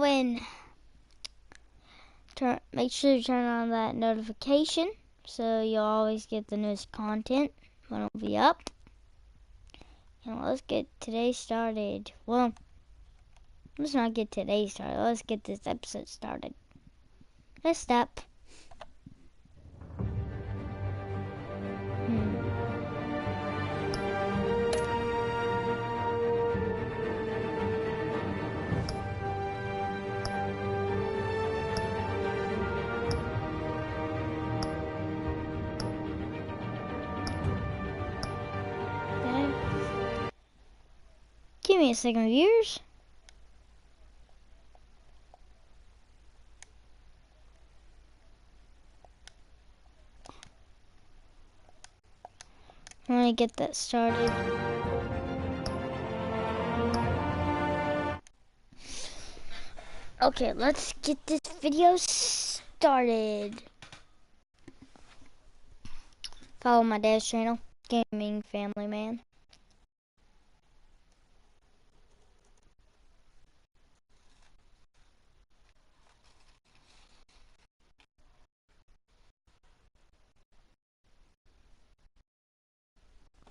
when make sure to turn on that notification so you'll always get the newest content when it'll be up. And let's get today started. Well, let's not get today started. Let's get this episode started. Let's stop. Give me a second, viewers. I'm gonna get that started. Okay, let's get this video started. Follow my dad's channel, Gaming Family Man.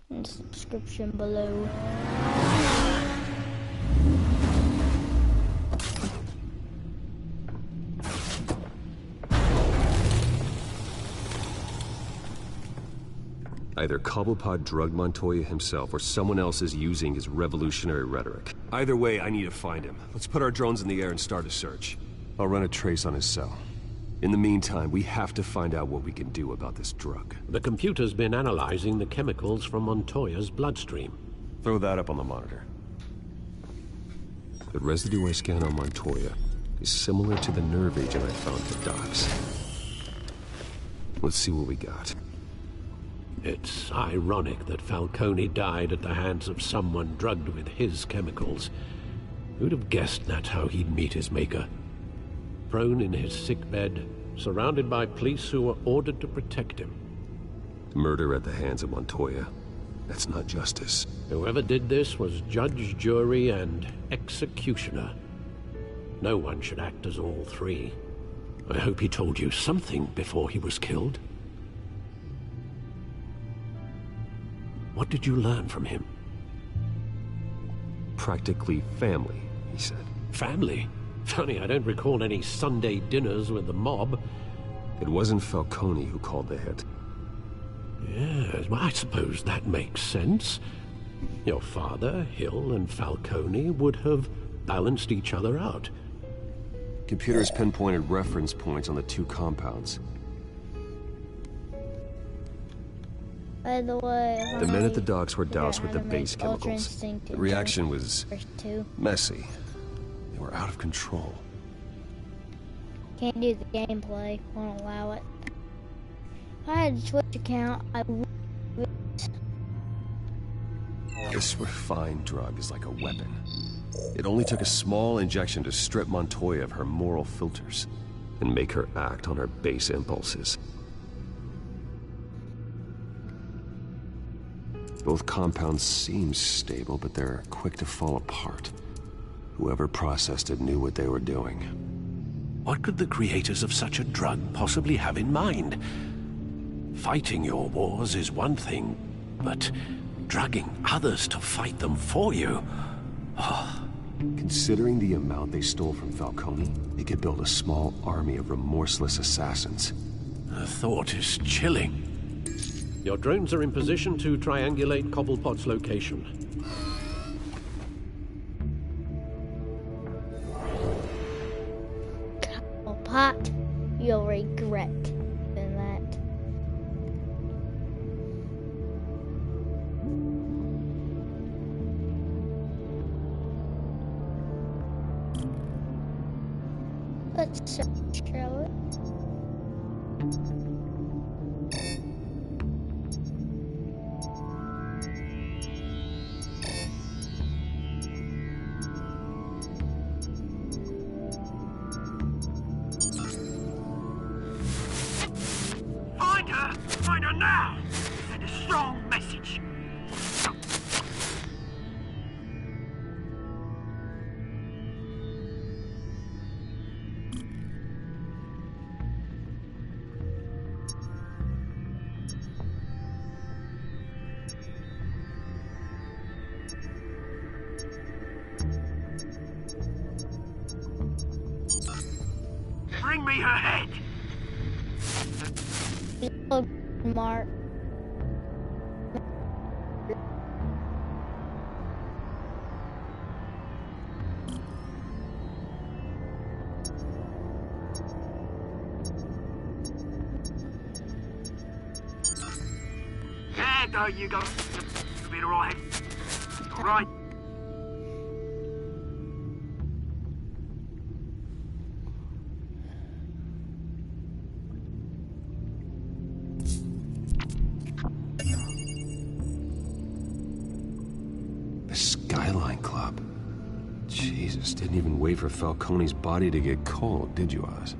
In the description below. Either Cobblepot drugged Montoya himself or someone else is using his revolutionary rhetoric. Either way, I need to find him. Let's put our drones in the air and start a search. I'll run a trace on his cell. In the meantime, we have to find out what we can do about this drug. The computer's been analyzing the chemicals from Montoya's bloodstream. Throw that up on the monitor. The residue I scanned on Montoya is similar to the nerve agent I found at the docks. Let's see what we got. It's ironic that Falcone died at the hands of someone drugged with his chemicals. Who'd have guessed that's how he'd meet his maker? Prone in his sickbed, surrounded by police who were ordered to protect him. Murder at the hands of Montoya. That's not justice. Whoever did this was judge, jury, and executioner. No one should act as all three. I hope he told you something before he was killed. What did you learn from him? Practically family, he said. Family? Funny, I don't recall any Sunday dinners with the mob. It wasn't Falcone who called the hit. Yes, well, I suppose that makes sense. Your father, Hill, and Falcone would have balanced each other out. Computers pinpointed reference points on the two compounds. By the way, the men at the docks were doused with the base chemicals. The reaction was messy. They were out of control. Can't do the gameplay, won't allow it. If I had a Twitch account, I would. This refined drug is like a weapon. It only took a small injection to strip Montoya of her moral filters and make her act on her base impulses. Both compounds seem stable, but they're quick to fall apart. Whoever processed it knew what they were doing. What could the creators of such a drug possibly have in mind? Fighting your wars is one thing, but drugging others to fight them for you? Oh. Considering the amount they stole from Falcone, they could build a small army of remorseless assassins. The thought is chilling. Your drones are in position to triangulate Cobblepot's location. Cobblepot, you'll regret doing that. Let's search, shall we? Find her now! Send a strong message. bring me her head. Oh, Mark. There you go. You'll be alright. Alright. The Skyline Club. Jesus, didn't even wait for Falcone's body to get cold, did you, Oz?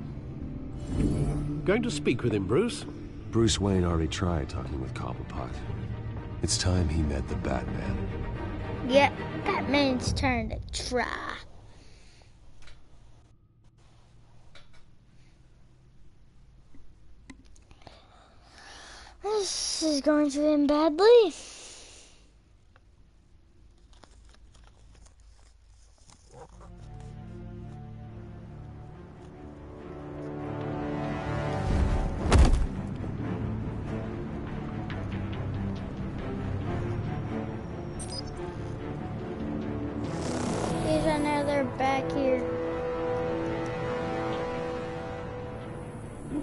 Going to speak with him, Bruce? Bruce Wayne already tried talking with Cobblepot. It's time he met the Batman. Yep, Batman's turn to try. This is going to end badly. I know they're back here.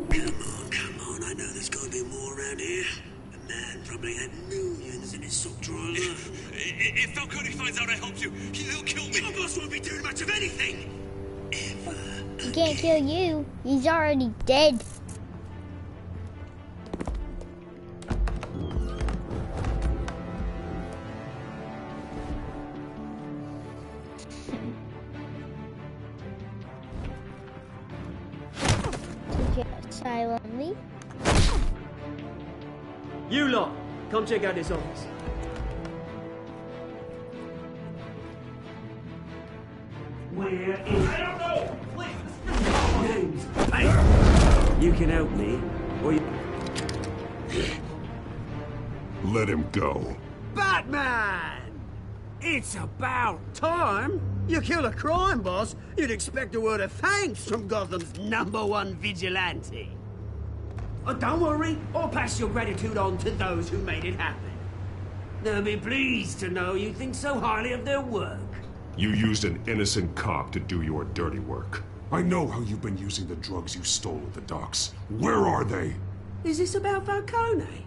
Come on, I know there's gotta be more around here. The man probably had millions in his sock drawer alone. If Falcone finds out I helped you, he'll kill me. Your boss won't be doing much of anything! He can't kill you. He's already dead. Silently. You lot, come check out this office. Where is... I don't know! Please! Names! Hey! You can help me, or you... Let him go. Batman! It's about time! You kill a crime boss, you'd expect a word of thanks from Gotham's #1 vigilante. Oh, don't worry, I'll pass your gratitude on to those who made it happen. They'll be pleased to know you think so highly of their work. You used an innocent cop to do your dirty work. I know how you've been using the drugs you stole at the docks. Where are they? Is this about Falcone?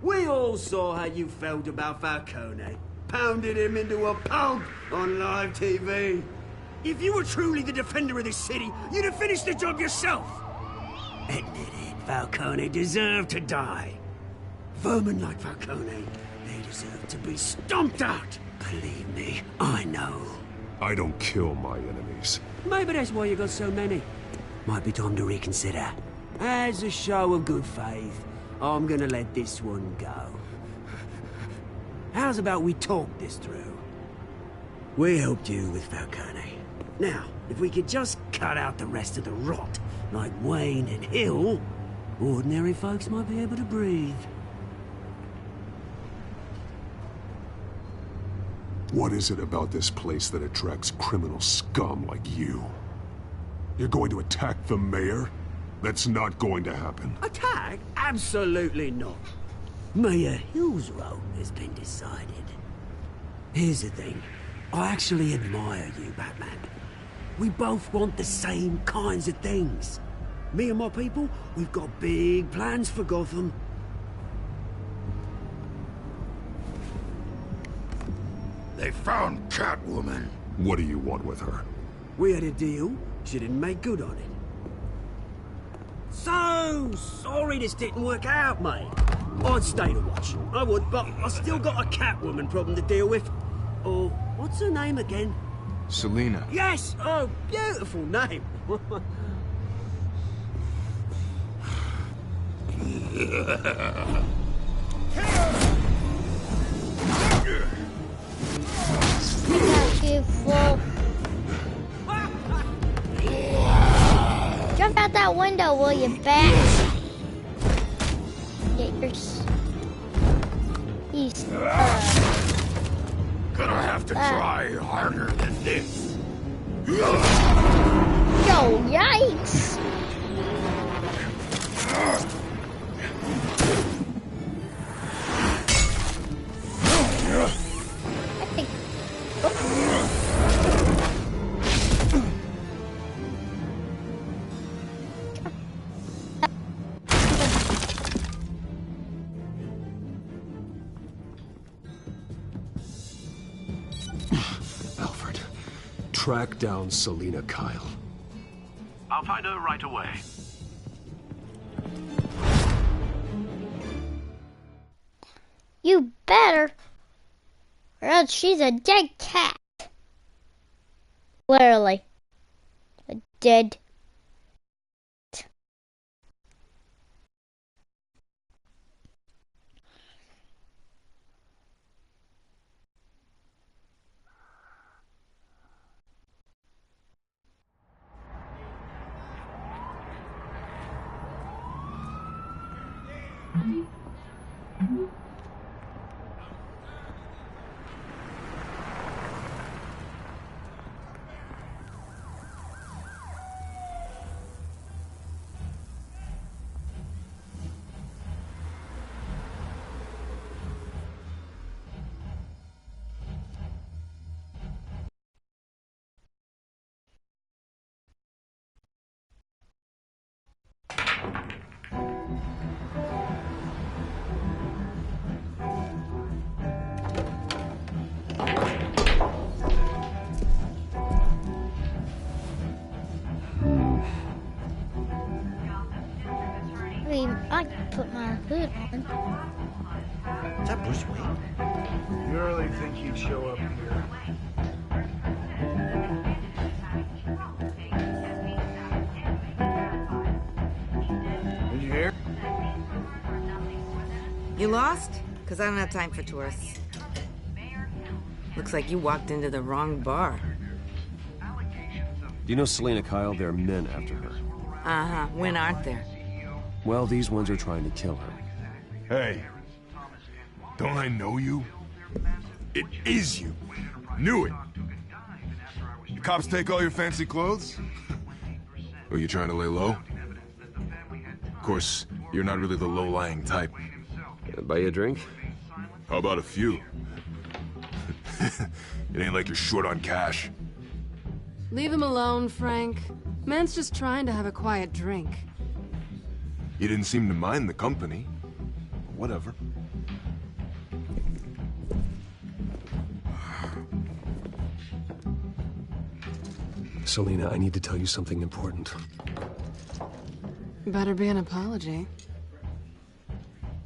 We all saw how you felt about Falcone. Pounded him into a pulp on live TV. If you were truly the defender of this city, you'd have finished the job yourself. Admit it, Falcone deserved to die. Vermin like Falcone, they deserve to be stomped out. Believe me, I know. I don't kill my enemies. Maybe that's why you got so many. Might be time to reconsider. As a show of good faith, I'm gonna let this one go. How's about we talk this through? We helped you with Falcone. Now, if we could just cut out the rest of the rot, like Wayne and Hill, ordinary folks might be able to breathe. What is it about this place that attracts criminal scum like you? You're going to attack the mayor? That's not going to happen. Attack? Absolutely not. Mayor Hill's role has been decided. Here's the thing. I actually admire you, Batman. We both want the same kinds of things. Me and my people, we've got big plans for Gotham. They found Catwoman. What do you want with her? We had a deal. She didn't make good on it. So sorry this didn't work out, mate. I'd stay to watch. I would, but I still got a Catwoman problem to deal with. Oh, what's her name again? Selina. Yes! Oh, beautiful name. Beautiful. Jump out that window, will you, bat? Get your... Gonna have to try harder than this. Yo, yikes! Track down Selina Kyle. I'll find her right away. You better, or else she's a dead cat. Literally. A dead. I mean, I could put my hood on. Is that Bruce Wayne? You really think he'd show up here? Did you hear? You lost? Because I don't have time for tourists. Looks like you walked into the wrong bar. Do you know Selina Kyle? There are men after her. Uh-huh. When aren't there? Well, these ones are trying to kill her. Hey, don't I know you? It is you. Knew it. The cops take all your fancy clothes? Are you trying to lay low? Of course, you're not really the low-lying type. Buy you a drink? How about a few? It ain't like you're short on cash. Leave him alone, Frank. Man's just trying to have a quiet drink. You didn't seem to mind the company. Whatever. Selina, I need to tell you something important. Better be an apology.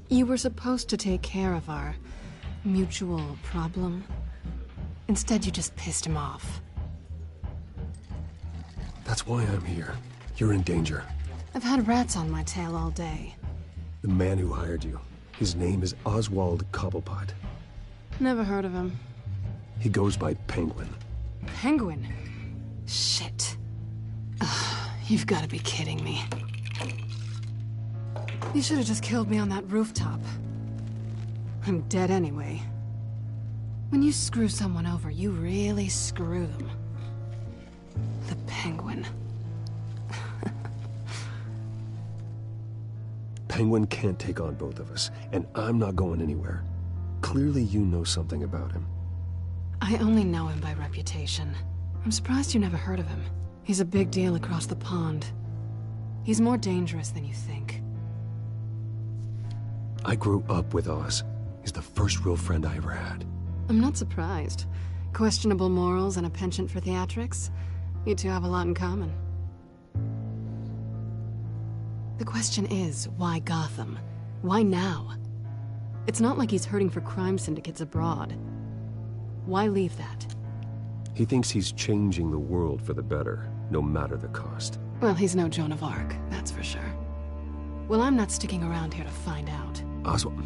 You were supposed to take care of our mutual problem. Instead, you just pissed him off. That's why I'm here. You're in danger. I've had rats on my tail all day. The man who hired you, his name is Oswald Cobblepot. Never heard of him. He goes by Penguin. Penguin? Shit. Ugh, you've got to be kidding me. You should have just killed me on that rooftop. I'm dead anyway. When you screw someone over, you really screw them. The Penguin. Penguin can't take on both of us, and I'm not going anywhere. Clearly you know something about him. I only know him by reputation. I'm surprised you never heard of him. He's a big deal across the pond. He's more dangerous than you think. I grew up with Oz. He's the first real friend I ever had. I'm not surprised. Questionable morals and a penchant for theatrics. You two have a lot in common. The question is, why Gotham? Why now? It's not like he's hurting for crime syndicates abroad. Why leave that? He thinks he's changing the world for the better, no matter the cost. Well, he's no Joan of Arc, that's for sure. Well, I'm not sticking around here to find out. Oswald,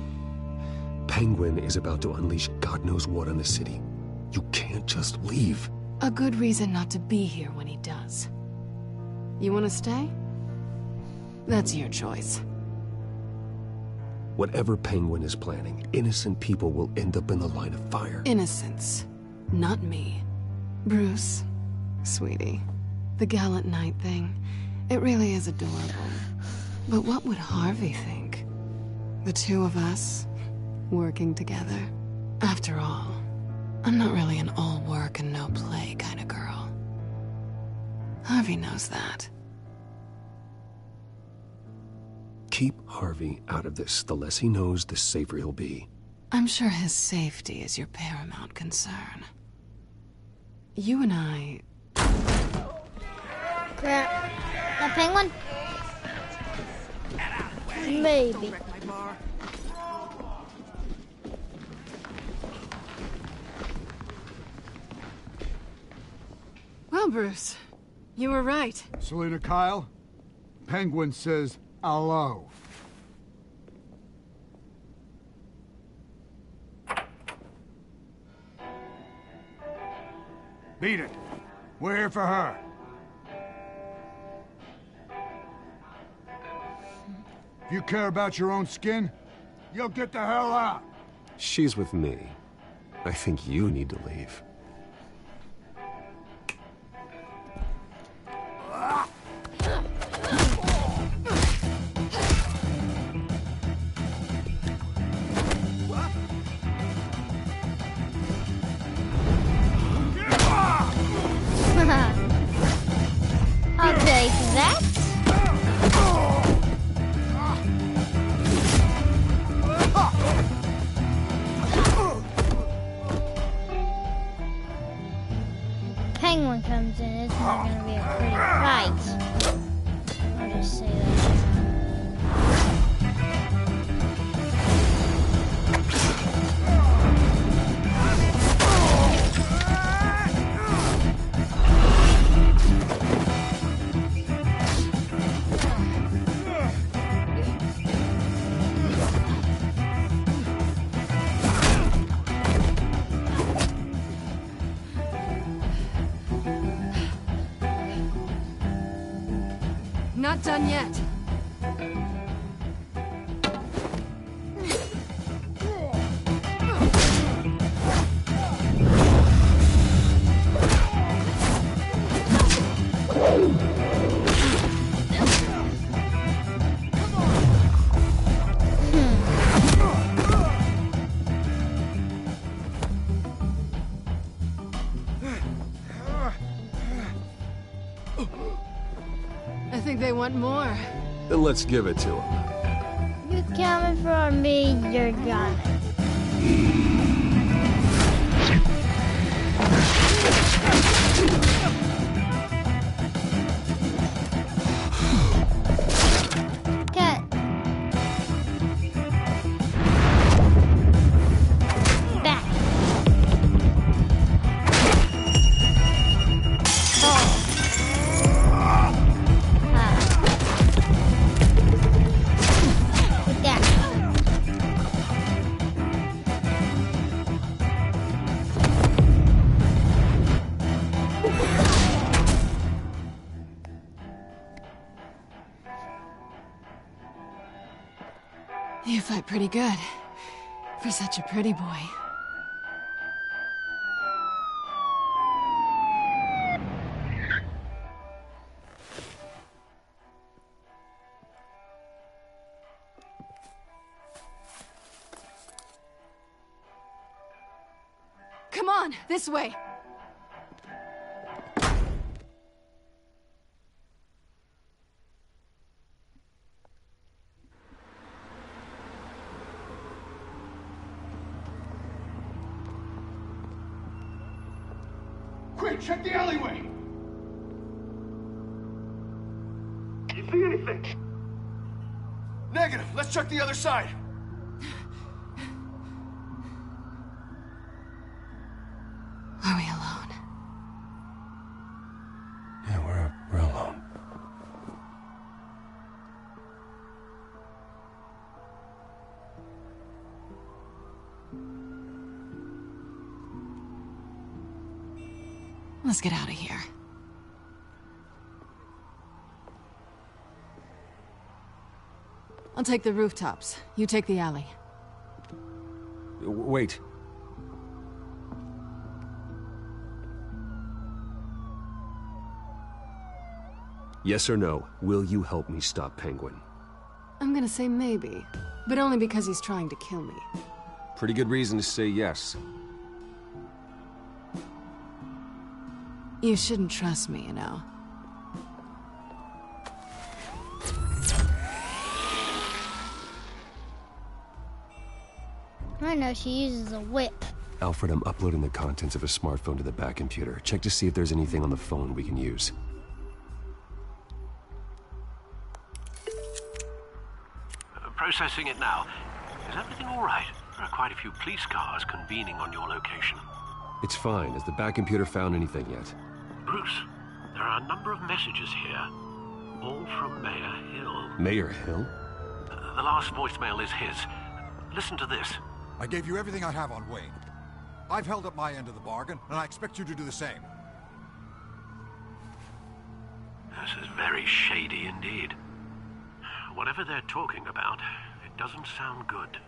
Penguin is about to unleash God knows what on the city. You can't just leave. A good reason not to be here when he does. You want to stay? That's your choice. Whatever Penguin is planning, innocent people will end up in the line of fire. Innocence, not me. Bruce, sweetie, the gallant knight thing, it really is adorable. But what would Harvey think? The two of us, working together. After all, I'm not really an all work and no play kind of girl. Harvey knows that. Keep Harvey out of this. The less he knows, the safer he'll be. I'm sure his safety is your paramount concern. You and I That penguin? Maybe. Well, Bruce, you were right. Selena Kyle, Penguin says hello. Beat it. We're here for her. If you care about your own skin, you'll get the hell out. She's with me. I think you need to leave. I'll take that. Penguin comes in, it's not gonna be a pretty fight. I'll just say that. Not done yet. I think they want more. Then let's give it to him. You coming for me, you're gonna. Cut. Back. Oh. You fight pretty good. For such a pretty boy. Come on, this way. Quick, check the alleyway! You see anything? Negative. Let's check the other side. Are we alone? Yeah, we're alone. Let's get out of here. I'll take the rooftops. You take the alley. Wait. Yes or no, will you help me stop Penguin? I'm gonna say maybe, but only because he's trying to kill me. Pretty good reason to say yes. You shouldn't trust me, you know. I know she uses a whip. Alfred, I'm uploading the contents of a smartphone to the back computer. Check to see if there's anything on the phone we can use. Processing it now. Is everything all right? There are quite a few police cars convening on your location. It's fine. Has the back computer found anything yet? Bruce, there are a number of messages here. All from Mayor Hill. Mayor Hill? The last voicemail is his. Listen to this. I gave you everything I have on Wayne. I've held up my end of the bargain, and I expect you to do the same. This is very shady indeed. Whatever they're talking about, it doesn't sound good.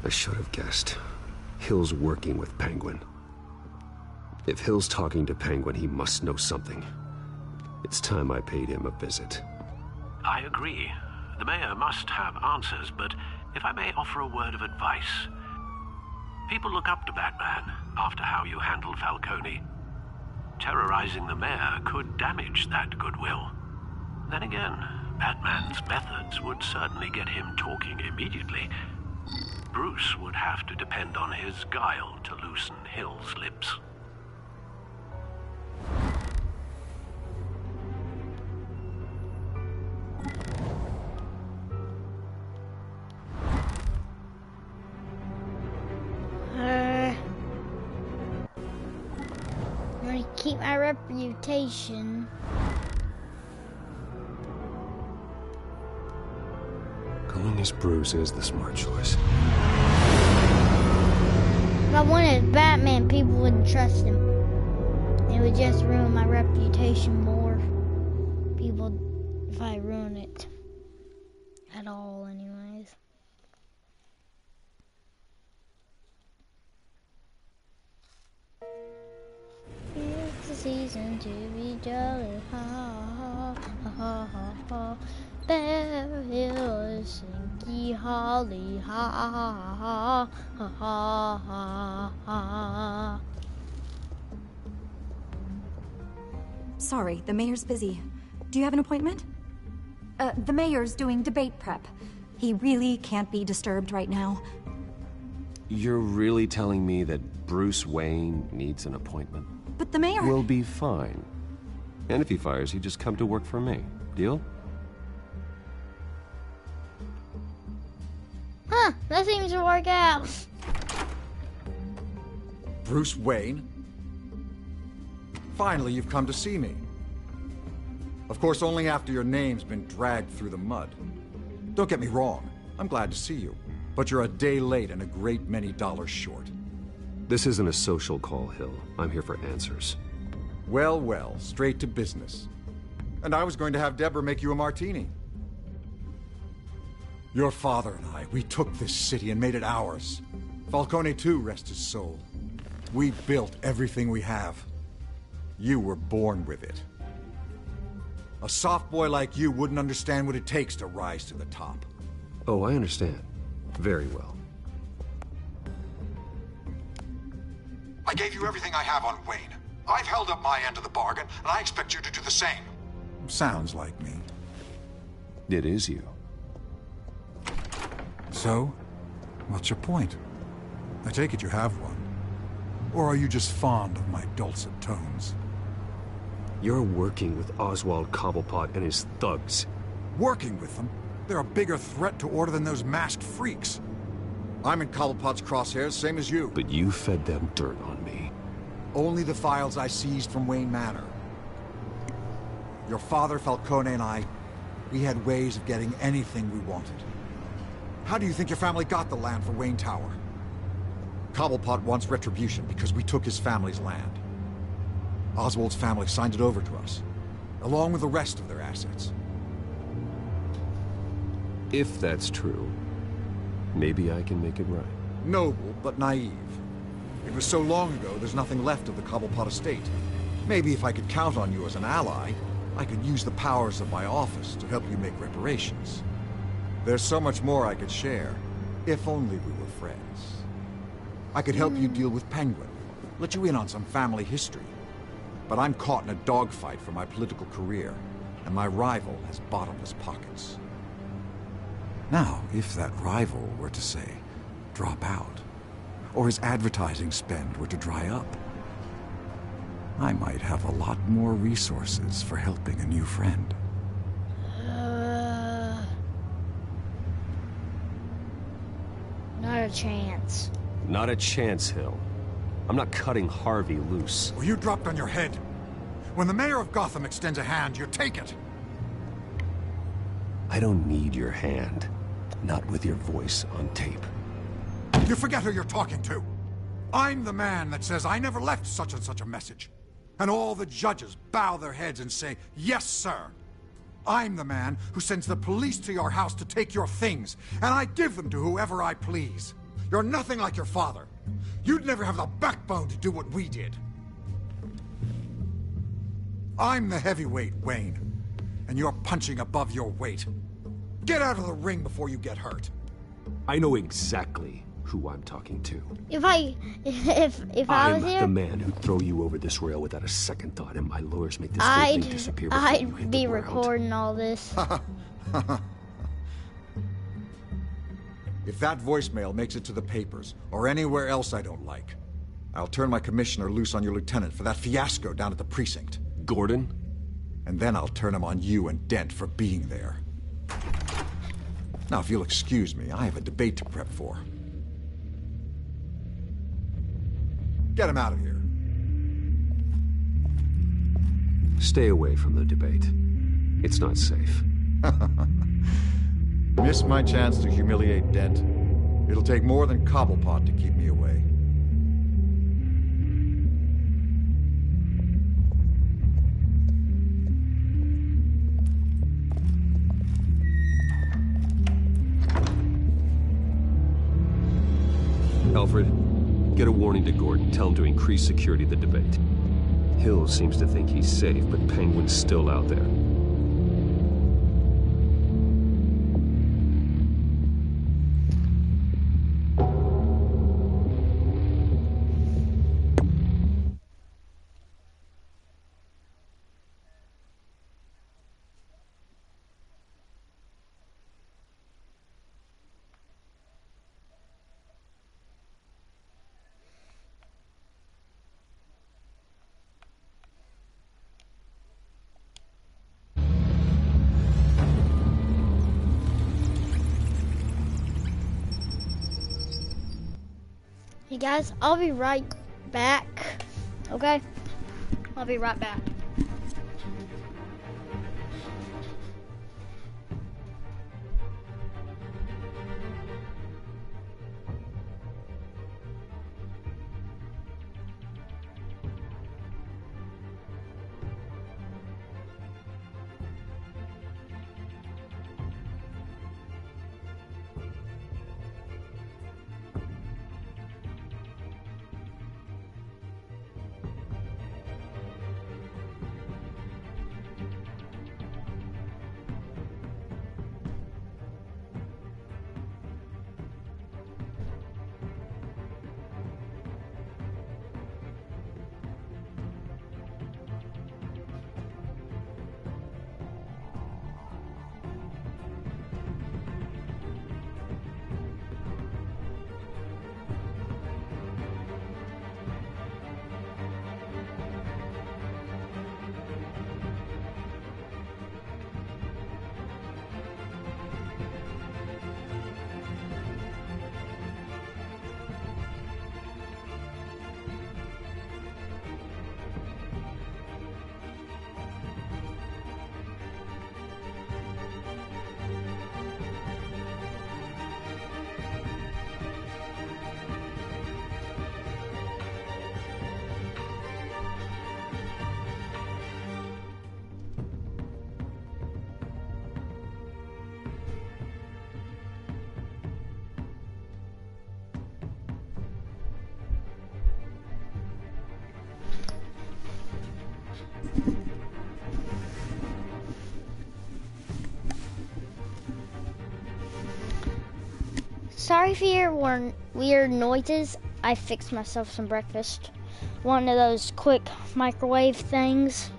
I should have guessed. Hill's working with Penguin. If Hill's talking to Penguin, he must know something. It's time I paid him a visit. I agree. The mayor must have answers, but if I may offer a word of advice. People look up to Batman after how you handled Falcone. Terrorizing the mayor could damage that goodwill. Then again, Batman's methods would certainly get him talking immediately. Bruce would have to depend on his guile to loosen Hill's lips. I'm gonna keep my reputation. Going as Bruce is the smart choice. If I wanted Batman, people wouldn't trust him. It would just ruin my reputation more. People, if I ruin it at all, anyways. It's the season to be jolly, ha ha ha ha ha. Bear Hill is sinky holly, ha ha ha ha ha ha ha. Sorry, the mayor's busy. Do you have an appointment? The mayor's doing debate prep. He really can't be disturbed right now. You're really telling me that Bruce Wayne needs an appointment? But the mayor... Will be fine. And if he fires, you just come to work for me. Deal? Huh, that seems to work out. Bruce Wayne? Finally, you've come to see me. Of course, only after your name's been dragged through the mud. Don't get me wrong, I'm glad to see you. But you're a day late and a great many dollars short. This isn't a social call, Hill. I'm here for answers. Well, well, straight to business. And I was going to have Deborah make you a martini. Your father and I, we took this city and made it ours. Falcone too, rest his soul. We built everything we have. You were born with it. A soft boy like you wouldn't understand what it takes to rise to the top. Oh, I understand. Very well. I gave you everything I have on Wayne. I've held up my end of the bargain, and I expect you to do the same. Sounds like me. It is you. So, what's your point? I take it you have one. Or are you just fond of my dulcet tones? You're working with Oswald Cobblepot and his thugs. Working with them? They're a bigger threat to order than those masked freaks. I'm in Cobblepot's crosshairs, same as you. But you fed them dirt on me. Only the files I seized from Wayne Manor. Your father, Falcone, and I, we had ways of getting anything we wanted. How do you think your family got the land for Wayne Tower? Cobblepot wants retribution because we took his family's land. Oswald's family signed it over to us, along with the rest of their assets. If that's true, maybe I can make it right. Noble, but naive. It was so long ago, there's nothing left of the Cobblepot estate. Maybe if I could count on you as an ally, I could use the powers of my office to help you make reparations. There's so much more I could share, if only we were friends. I could help you deal with Penguin, let you in on some family history. But I'm caught in a dogfight for my political career, and my rival has bottomless pockets. Now, if that rival were to say, drop out, or his advertising spend were to dry up, I might have a lot more resources for helping a new friend. a chance. Not a chance, Hill. I'm not cutting Harvey loose. Well, you dropped on your head. When the mayor of Gotham extends a hand, you take it. I don't need your hand. Not with your voice on tape. You forget who you're talking to. I'm the man that says I never left such and such a message. And all the judges bow their heads and say, yes, sir. I'm the man who sends the police to your house to take your things, and I give them to whoever I please. You're nothing like your father. You'd never have the backbone to do what we did. I'm the heavyweight, Wayne, and you're punching above your weight. Get out of the ring before you get hurt. I know exactly who I'm talking to. If I was here, I'm the man who'd throw you over this rail without a second thought, and my lawyers make this whole thing disappear before you hit I'd be the ground. recording all this. If that voicemail makes it to the papers, or anywhere else I don't like, I'll turn my commissioner loose on your lieutenant for that fiasco down at the precinct. Gordon? And then I'll turn him on you and Dent for being there. Now, if you'll excuse me, I have a debate to prep for. Get him out of here. Stay away from the debate. It's not safe. Miss my chance to humiliate Dent. It'll take more than Cobblepot to keep me away. Alfred, get a warning to Gordon. Tell him to increase security of the debate. Hill seems to think he's safe, but Penguin's still out there. Hey guys, I'll be right back. Okay? I'll be right back. Sorry for your weird noises. I fixed myself some breakfast. One of those quick microwave things.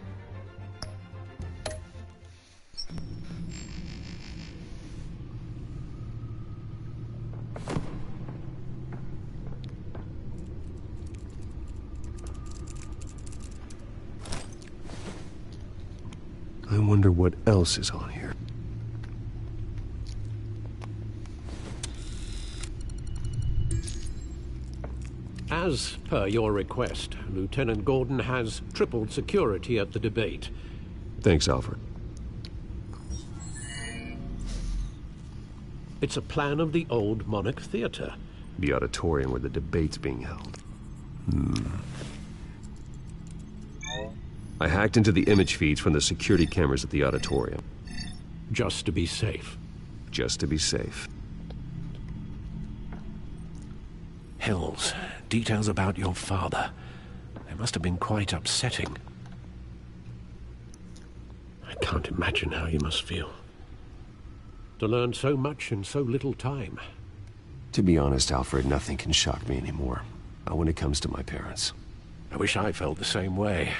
I wonder what else is on here. As per your request, Lieutenant Gordon has tripled security at the debate. Thanks, Alfred. It's a plan of the old Monarch Theater. The auditorium where the debate's being held. I hacked into the image feeds from the security cameras at the auditorium. Just to be safe. Just to be safe. Hills, details about your father. They must have been quite upsetting. I can't imagine how you must feel. To learn so much in so little time. To be honest, Alfred, nothing can shock me anymore. Not when it comes to my parents. I wish I felt the same way.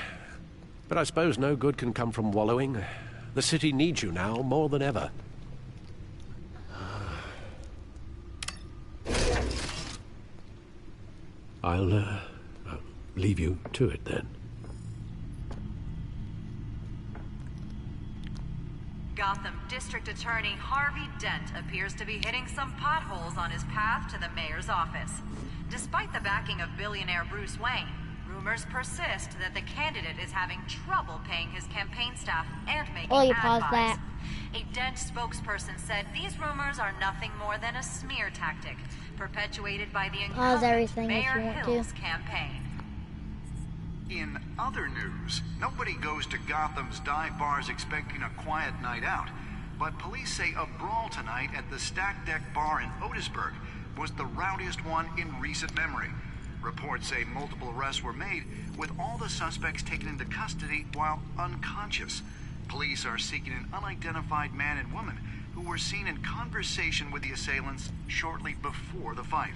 But I suppose no good can come from wallowing. The city needs you now more than ever. I'll leave you to it then. Gotham District Attorney Harvey Dent appears to be hitting some potholes on his path to the mayor's office. Despite the backing of billionaire Bruce Wayne, rumors persist that the candidate is having trouble paying his campaign staff and making ad buys. A Dent spokesperson said these rumors are nothing more than a smear tactic, perpetuated by the incumbent Mayor Hill's campaign. In other news, nobody goes to Gotham's dive bars expecting a quiet night out, but police say a brawl tonight at the Stack Deck Bar in Otisburg was the rowdiest one in recent memory. Reports say multiple arrests were made, with all the suspects taken into custody while unconscious. Police are seeking an unidentified man and woman who were seen in conversation with the assailants shortly before the fight.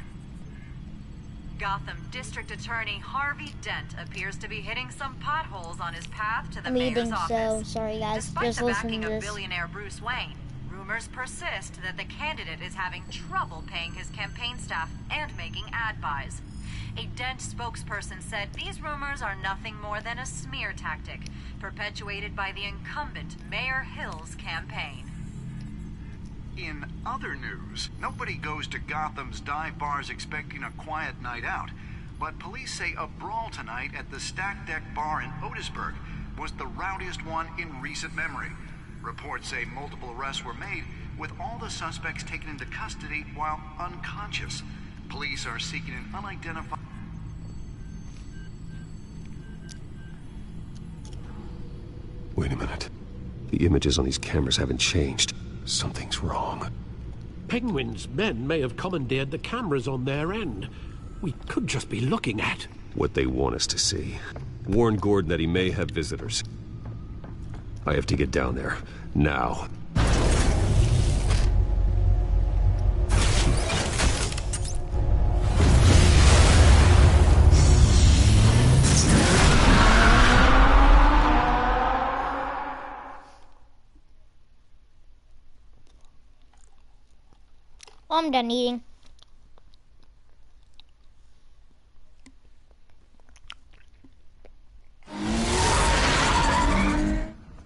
Gotham District Attorney Harvey Dent appears to be hitting some potholes on his path to the mayor's office. So sorry guys, Despite just the listen backing to of this. billionaire Bruce Wayne, rumors persist that the candidate is having trouble paying his campaign staff and making ad buys. A Dent spokesperson said these rumors are nothing more than a smear tactic, perpetuated by the incumbent Mayor Hill's campaign. In other news, nobody goes to Gotham's dive bars expecting a quiet night out, but police say a brawl tonight at the Stack Deck Bar in Otisburg was the rowdiest one in recent memory. Reports say multiple arrests were made, with all the suspects taken into custody while unconscious. Police are seeking an unidentified... Wait a minute. The images on these cameras haven't changed. Something's wrong. Penguin's men may have commandeered the cameras on their end. We could just be looking at what they want us to see. Warn Gordon that he may have visitors. I have to get down there. Now. I'm done eating.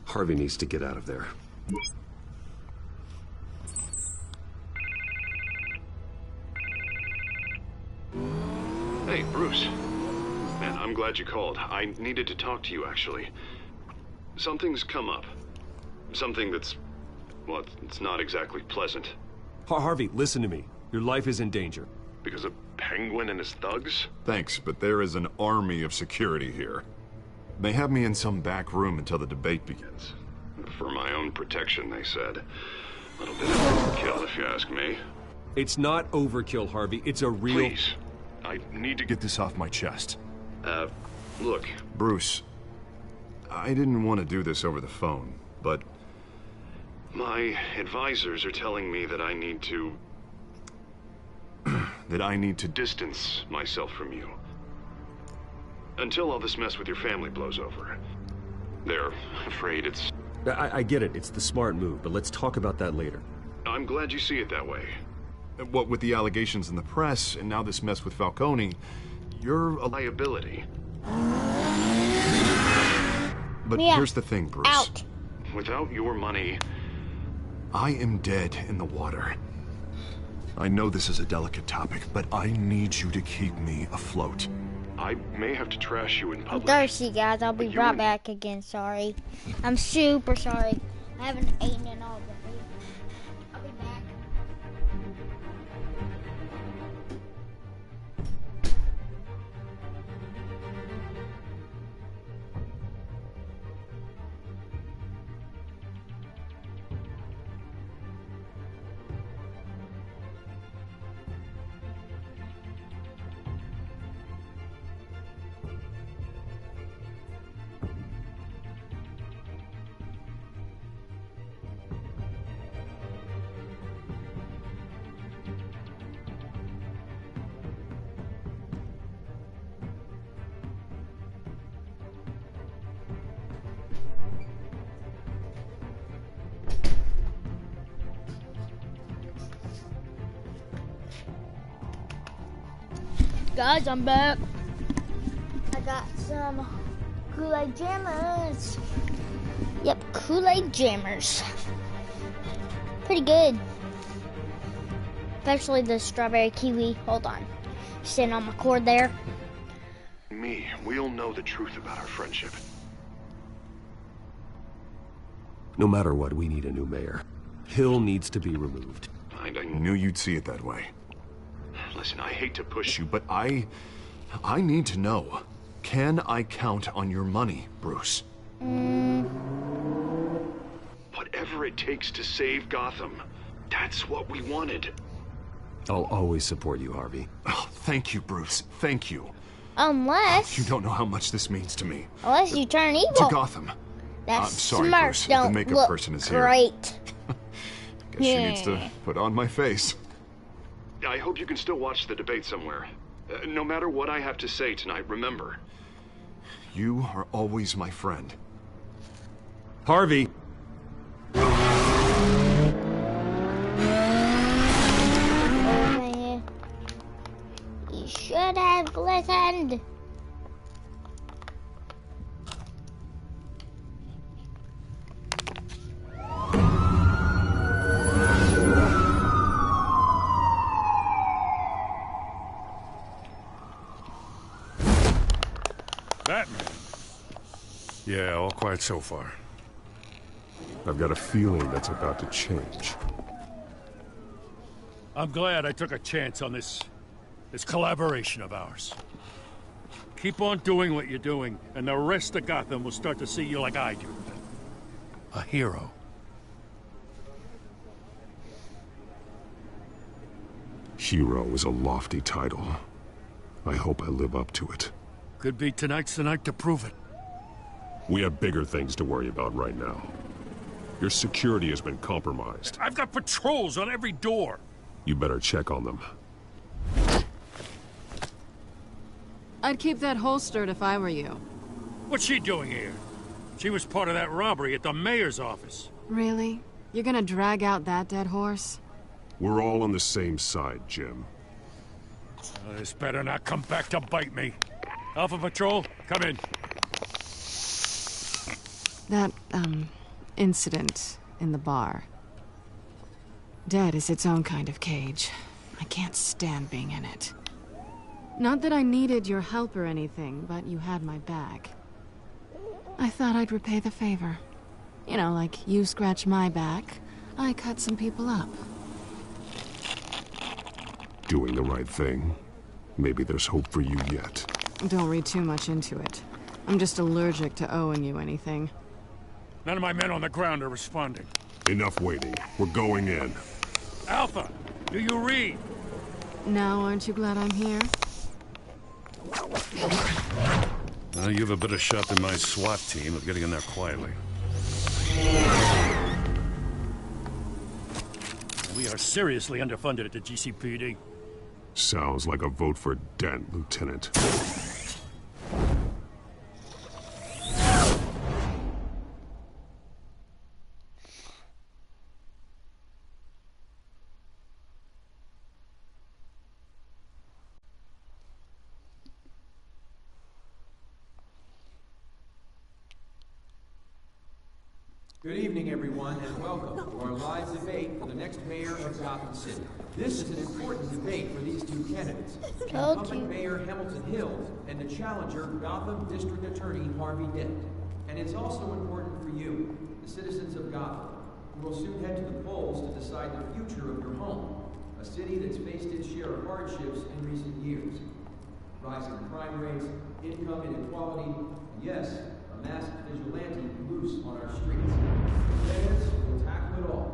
Harvey needs to get out of there. Hey, Bruce. Man, I'm glad you called. I needed to talk to you, actually. Something's come up. Something that's... well, it's not exactly pleasant. Harvey, listen to me. Your life is in danger. Because of Penguin and his thugs? Thanks, but there is an army of security here. They have me in some back room until the debate begins. For my own protection, they said. A little bit of overkill, if you ask me. It's not overkill, Harvey. It's a real... Please. I need to get this off my chest. Look. Bruce, I didn't want to do this over the phone, but... my advisors are telling me that I need to... that I need to... distance myself from you. Until all this mess with your family blows over. They're afraid it's... I get it. It's the smart move, but let's talk about that later. I'm glad you see it that way. What with the allegations in the press, and now this mess with Falcone, you're a liability. But here's the thing, Bruce. Out. Without your money... I am dead in the water. I know this is a delicate topic, but I need you to keep me afloat. I may have to trash you in I'm public. thirsty, guys. I'll be right back again. Sorry. I'm super sorry. I haven't eaten in all day. I'll be back. Guys, I'm back. I got some Kool-Aid Jammers. Yep, Kool-Aid Jammers. Pretty good. Especially the strawberry kiwi. Hold on. Sitting on my cord there. We'll know the truth about our friendship. No matter what, we need a new mayor. Hill needs to be removed. I knew you'd see it that way. Listen, I hate to push you, but I need to know. Can I count on your money, Bruce? Whatever it takes to save Gotham. That's what we wanted. I'll always support you, Harvey. Oh, thank you, Bruce. Thank you. Unless... You don't know how much this means to me. Unless you turn evil. To Gotham. That I'm sorry, smirk Bruce. don't The makeup look person is great. here. Guess she needs to put on my face. I hope you can still watch the debate somewhere. No matter what I have to say tonight, remember. You are always my friend. Harvey! You should have listened. Batman. Yeah, all quiet so far. I've got a feeling that's about to change. I'm glad I took a chance on this collaboration of ours. Keep on doing what you're doing, and the rest of Gotham will start to see you like I do. A hero. Hero is a lofty title. I hope I live up to it. Could be tonight's the night to prove it. We have bigger things to worry about right now. Your security has been compromised. I've got patrols on every door. You better check on them. I'd keep that holstered if I were you. What's she doing here? She was part of that robbery at the mayor's office. Really? You're gonna drag out that dead horse? We're all on the same side, Jim. This better not come back to bite me. Alpha Patrol, come in. That, incident in the bar. Dead is its own kind of cage. I can't stand being in it. Not that I needed your help or anything, but you had my back. I thought I'd repay the favor. You know, like you scratch my back, I cut some people up. Doing the right thing. Maybe there's hope for you yet. Don't read too much into it. I'm just allergic to owing you anything. None of my men on the ground are responding. Enough waiting. We're going in. Alpha, do you read? Now, aren't you glad I'm here? You have a better shot than my SWAT team of getting in there quietly. We are seriously underfunded at the GCPD. Sounds like a vote for Dent, Lieutenant. Good evening, everyone, and welcome to our live debate for the next mayor of Gotham City. This is an important debate for these two candidates, incumbent Mayor Hamilton Hill and the challenger Gotham District Attorney Harvey Dent. And it's also important for you, the citizens of Gotham, who will soon head to the polls to decide the future of your home, a city that's faced its share of hardships in recent years. Rising crime rates, income inequality, and yes, a masked vigilante loose on our streets. Candidates will tackle it all.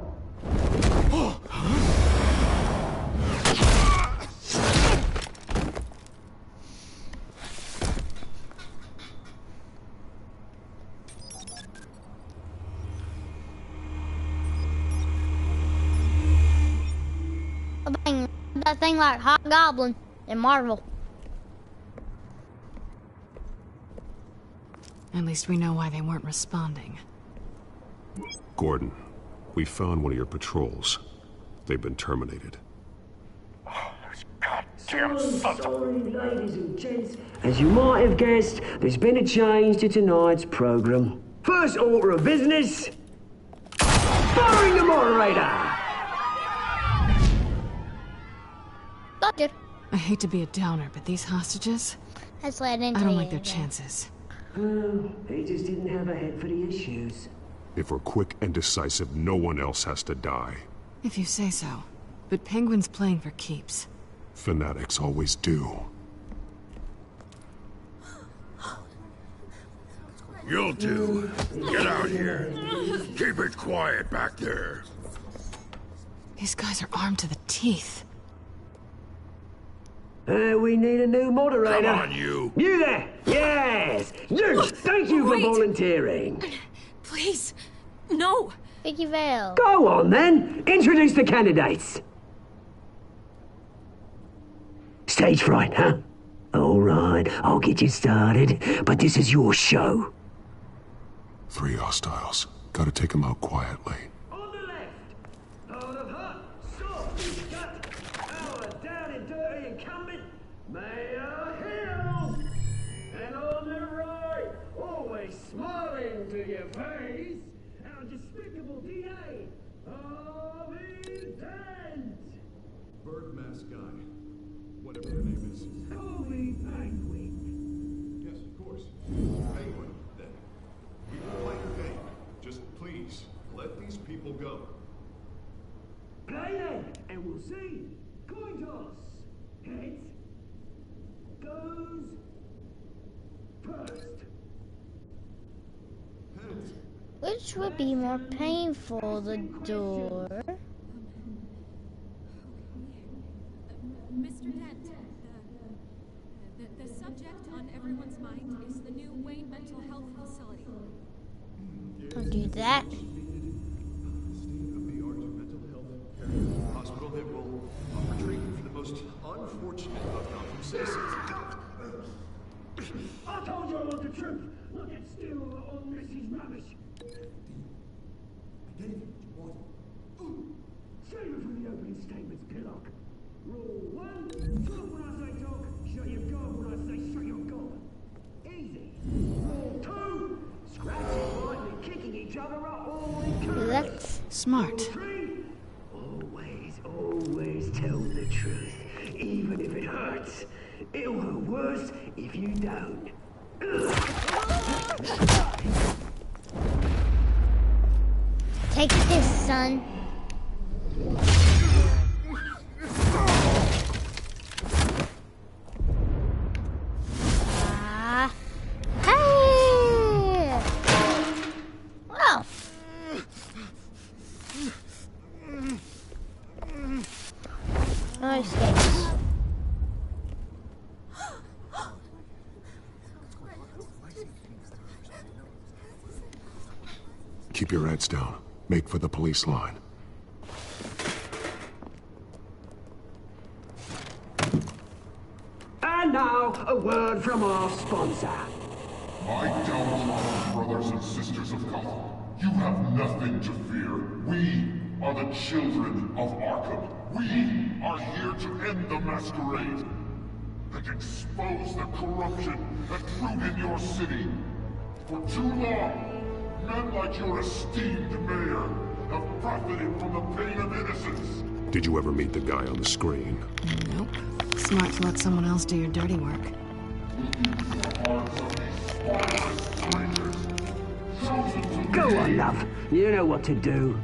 Bang, that thing like Hobgoblin in Marvel. At least we know why they weren't responding. Gordon, we found one of your patrols. They've been terminated. Goddamn sons of... Sorry, ladies and gents. As you might have guessed, there's been a change to tonight's program. First order of business... firing the moderator! Doctor. I hate to be a downer, but these hostages... That's what I didn't I don't tell like you their again. chances. Oh, he just didn't have a head for the issues. If we're quick and decisive, no one else has to die. If you say so. But Penguin's playing for keeps. Fanatics always do. You'll do. Get out here. Keep it quiet back there. These guys are armed to the teeth. We need a new moderator. Come on, you. You there! Yes! You! Thank you for volunteering. Please, no. Vicky Vale. Go on, then. Introduce the candidates. Stage fright, huh? All right, I'll get you started, but this is your show. 3 hostiles. Gotta take them out quietly. On the left, out of hut, soft, cut, our down and dirty incumbent, Mayor Hill. And on the right, always smiling to your face, our despicable DA, Harvey Dent. Bird mask guy. Whatever your name is. Call me Penguin. Yes, of course. Penguin, then. We will play your game. Just please, let these people go. Play then, and we'll see. Coin toss. Heads. Goes. First. Heads. Which would be more painful, the door? Mr. Dent, the subject on everyone's mind is the new Wayne Mental Health Facility. Don't do that. State-of-the-art mental health care hospital that will offer treatment for the most unfortunate of Gotham citizens. I told you I want the truth. Look at still on Mrs. Rubbish. Identity, what you want. Save it for the opening statements, Pillock. Rule 1, talk when I say talk, shut your gob when I say shut your gob. Easy. Rule 2, scratching, fighting, kicking each other up, all encouraged. That's smart. Rule 3, always tell the truth, even if it hurts. It'll hurt worse if you don't. take this, son. Hey! Oh. Nice guys. Keep your heads down. Make for the police line. And now, a word from our sponsor. My downtrodden brothers and sisters of Gotham, you have nothing to fear. We are the children of Arkham. We are here to end the masquerade and expose the corruption that grew in your city. For too long, Men like your esteemed mayor have profited from the pain of innocence. Did you ever meet the guy on the screen? Nope. Smart to let someone else do your dirty work. Go on, love. You know what to do.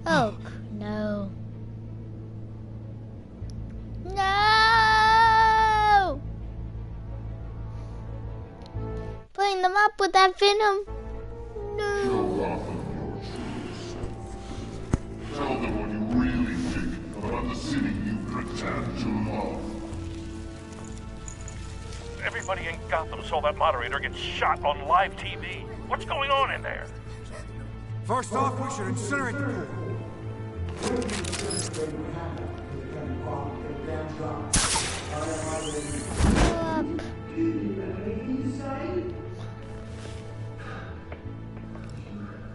Oh, no. No! Putting them up with that venom. No. Tell them what you really think about the city you pretend to love. Everybody in Gotham saw that moderator get shot on live TV. What's going on in there? First off, we should incinerate the pool.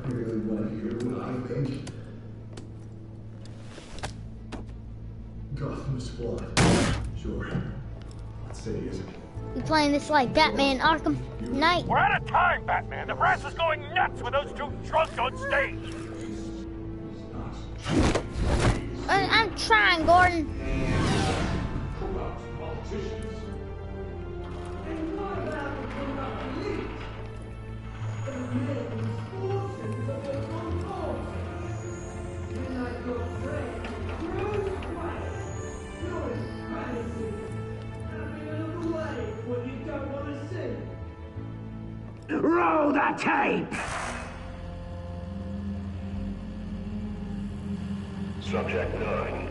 Really want to hear what I think? Gotham's flawed. Sure. What city is it? You playing this like Batman Arkham Knight? We're out of time, Batman. The press is going nuts with those two drunks on stage. I'm trying, Gordon. Roll the tape! Subject 9.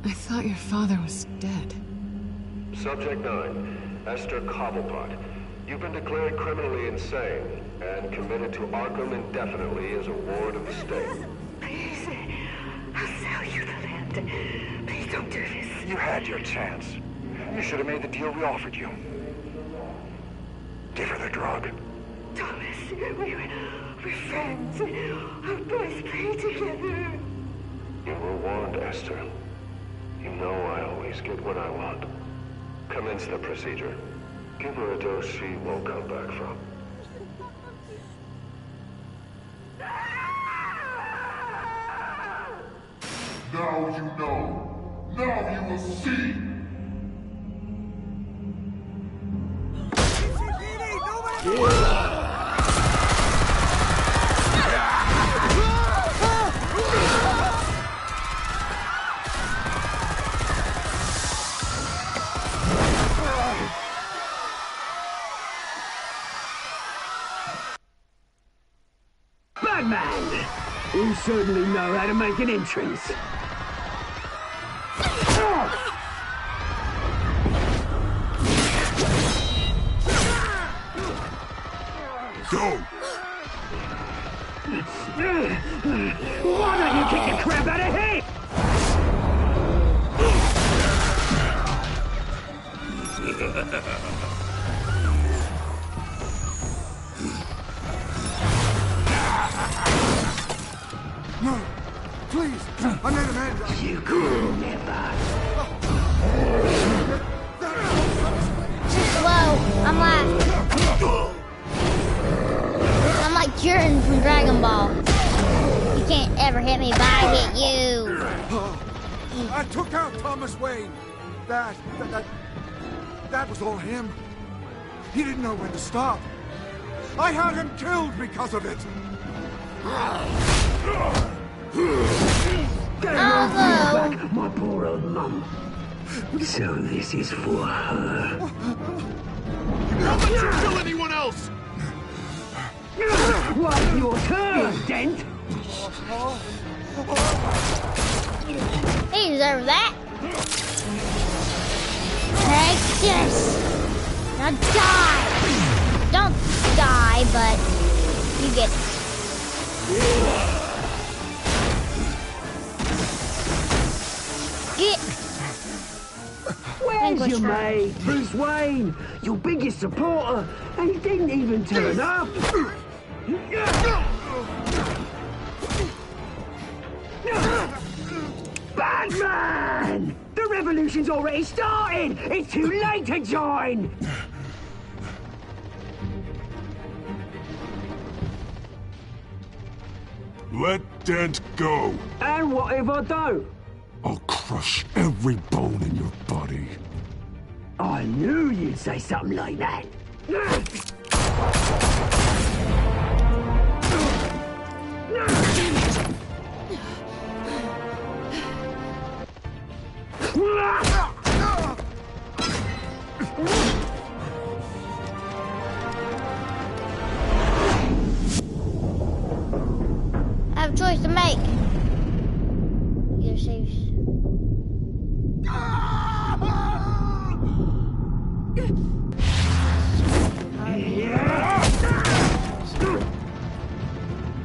I thought your father was dead. Subject 9. Esther Cobblepot. You've been declared criminally insane and committed to Arkham indefinitely as a ward of the state. Please, I'll sell you the land. Please don't do this. You had your chance. You should have made the deal we offered you. Give her the drug. Thomas, we're friends. Our boys play together. You were warned, Esther. You know I always get what I want. Commence the procedure. Give her a dose she won't come back from. Now you know. Now you will see. Batman! You certainly know how to make an entrance. Go! Why don't you kick the crap out of him? No! Please! I made Amanda! You cool, never. Whoa, I'm like Jiren from Dragon Ball. You can't ever hit me, but I hit you. I took out Thomas Wayne. That was all him. He didn't know when to stop. I had him killed because of it. Back, my poor old mum. So this is for her. Don't let you kill anyone else! What's your turn, Dent? He deserves that. Take this. Now die. Don't die, but you get it. Get. Penguin your strike. mate, Bruce Wayne, your biggest supporter, and he didn't even turn up. Batman! The revolution's already started! It's too late to join! Let Dent go. And what if I don't? I'll crush every bone in your body. I knew you'd say something like that. I have a choice to make. You're safe.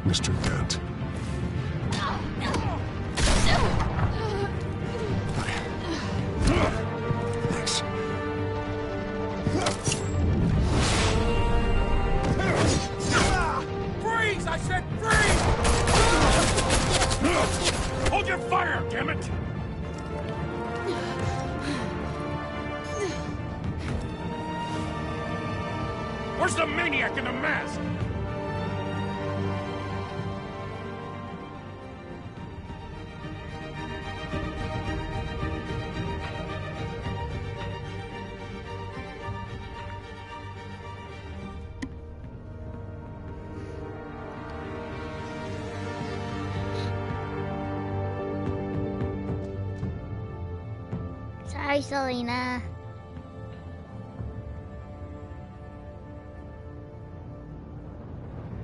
Mr. Dent. Thanks. Freeze! I said freeze! Hold your fire, damn it! Where's the maniac in the mask? Sorry, Selena.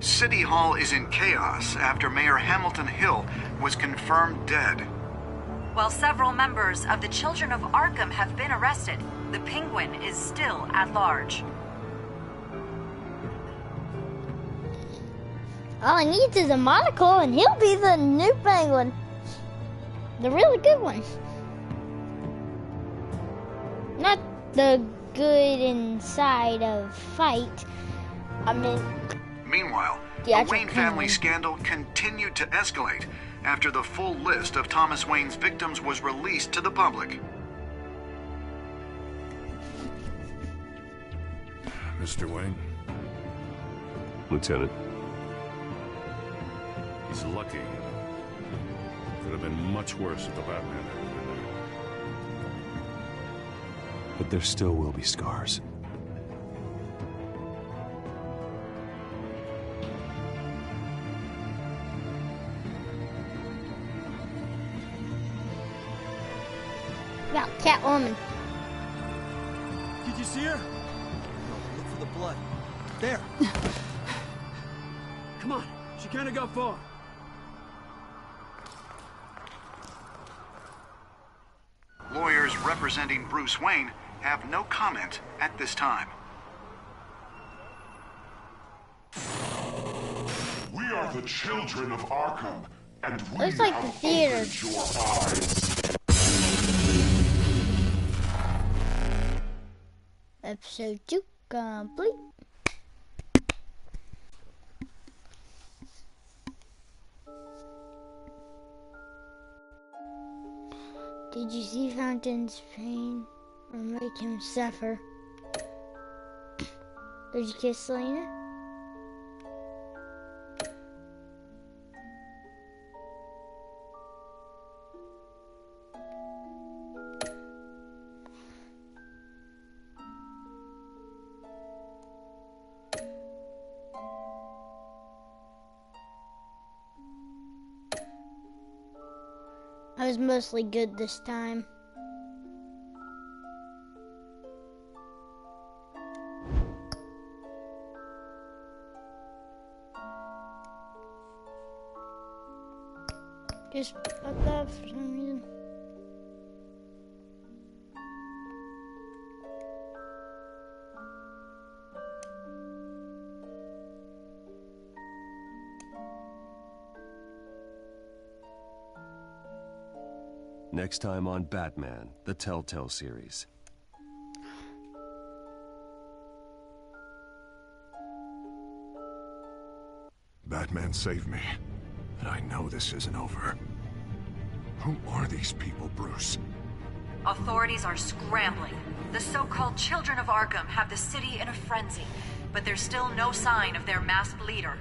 City Hall is in chaos after Mayor Hamilton Hill was confirmed dead. While several members of the Children of Arkham have been arrested, the Penguin is still at large. All he needs is a monocle and he'll be the new Penguin. The really good one. Not the good inside of fight. I mean... Meanwhile, The the actual Wayne family Penguin. scandal continued to escalate after the full list of Thomas Wayne's victims was released to the public. Mr. Wayne. Lieutenant. He's lucky. Could have been much worse if the Batman hadn't been there. But there still will be scars. About Catwoman. Did you see her? No, look for the blood. There. Come on, she can't have got far. Lawyers representing Bruce Wayne have no comment at this time. We are the children of Arkham, and we Looks like the have theater. opened your eyes. Episode 2 complete. Did you see Fountain's pain or make him suffer? Did you kiss Selena? I was mostly good this time. Just fucked that for some reason. Next time on Batman, the Telltale series. Batman saved me. But I know this isn't over. Who are these people, Bruce? Authorities are scrambling. The so-called Children of Arkham have the city in a frenzy, but there's still no sign of their masked leader.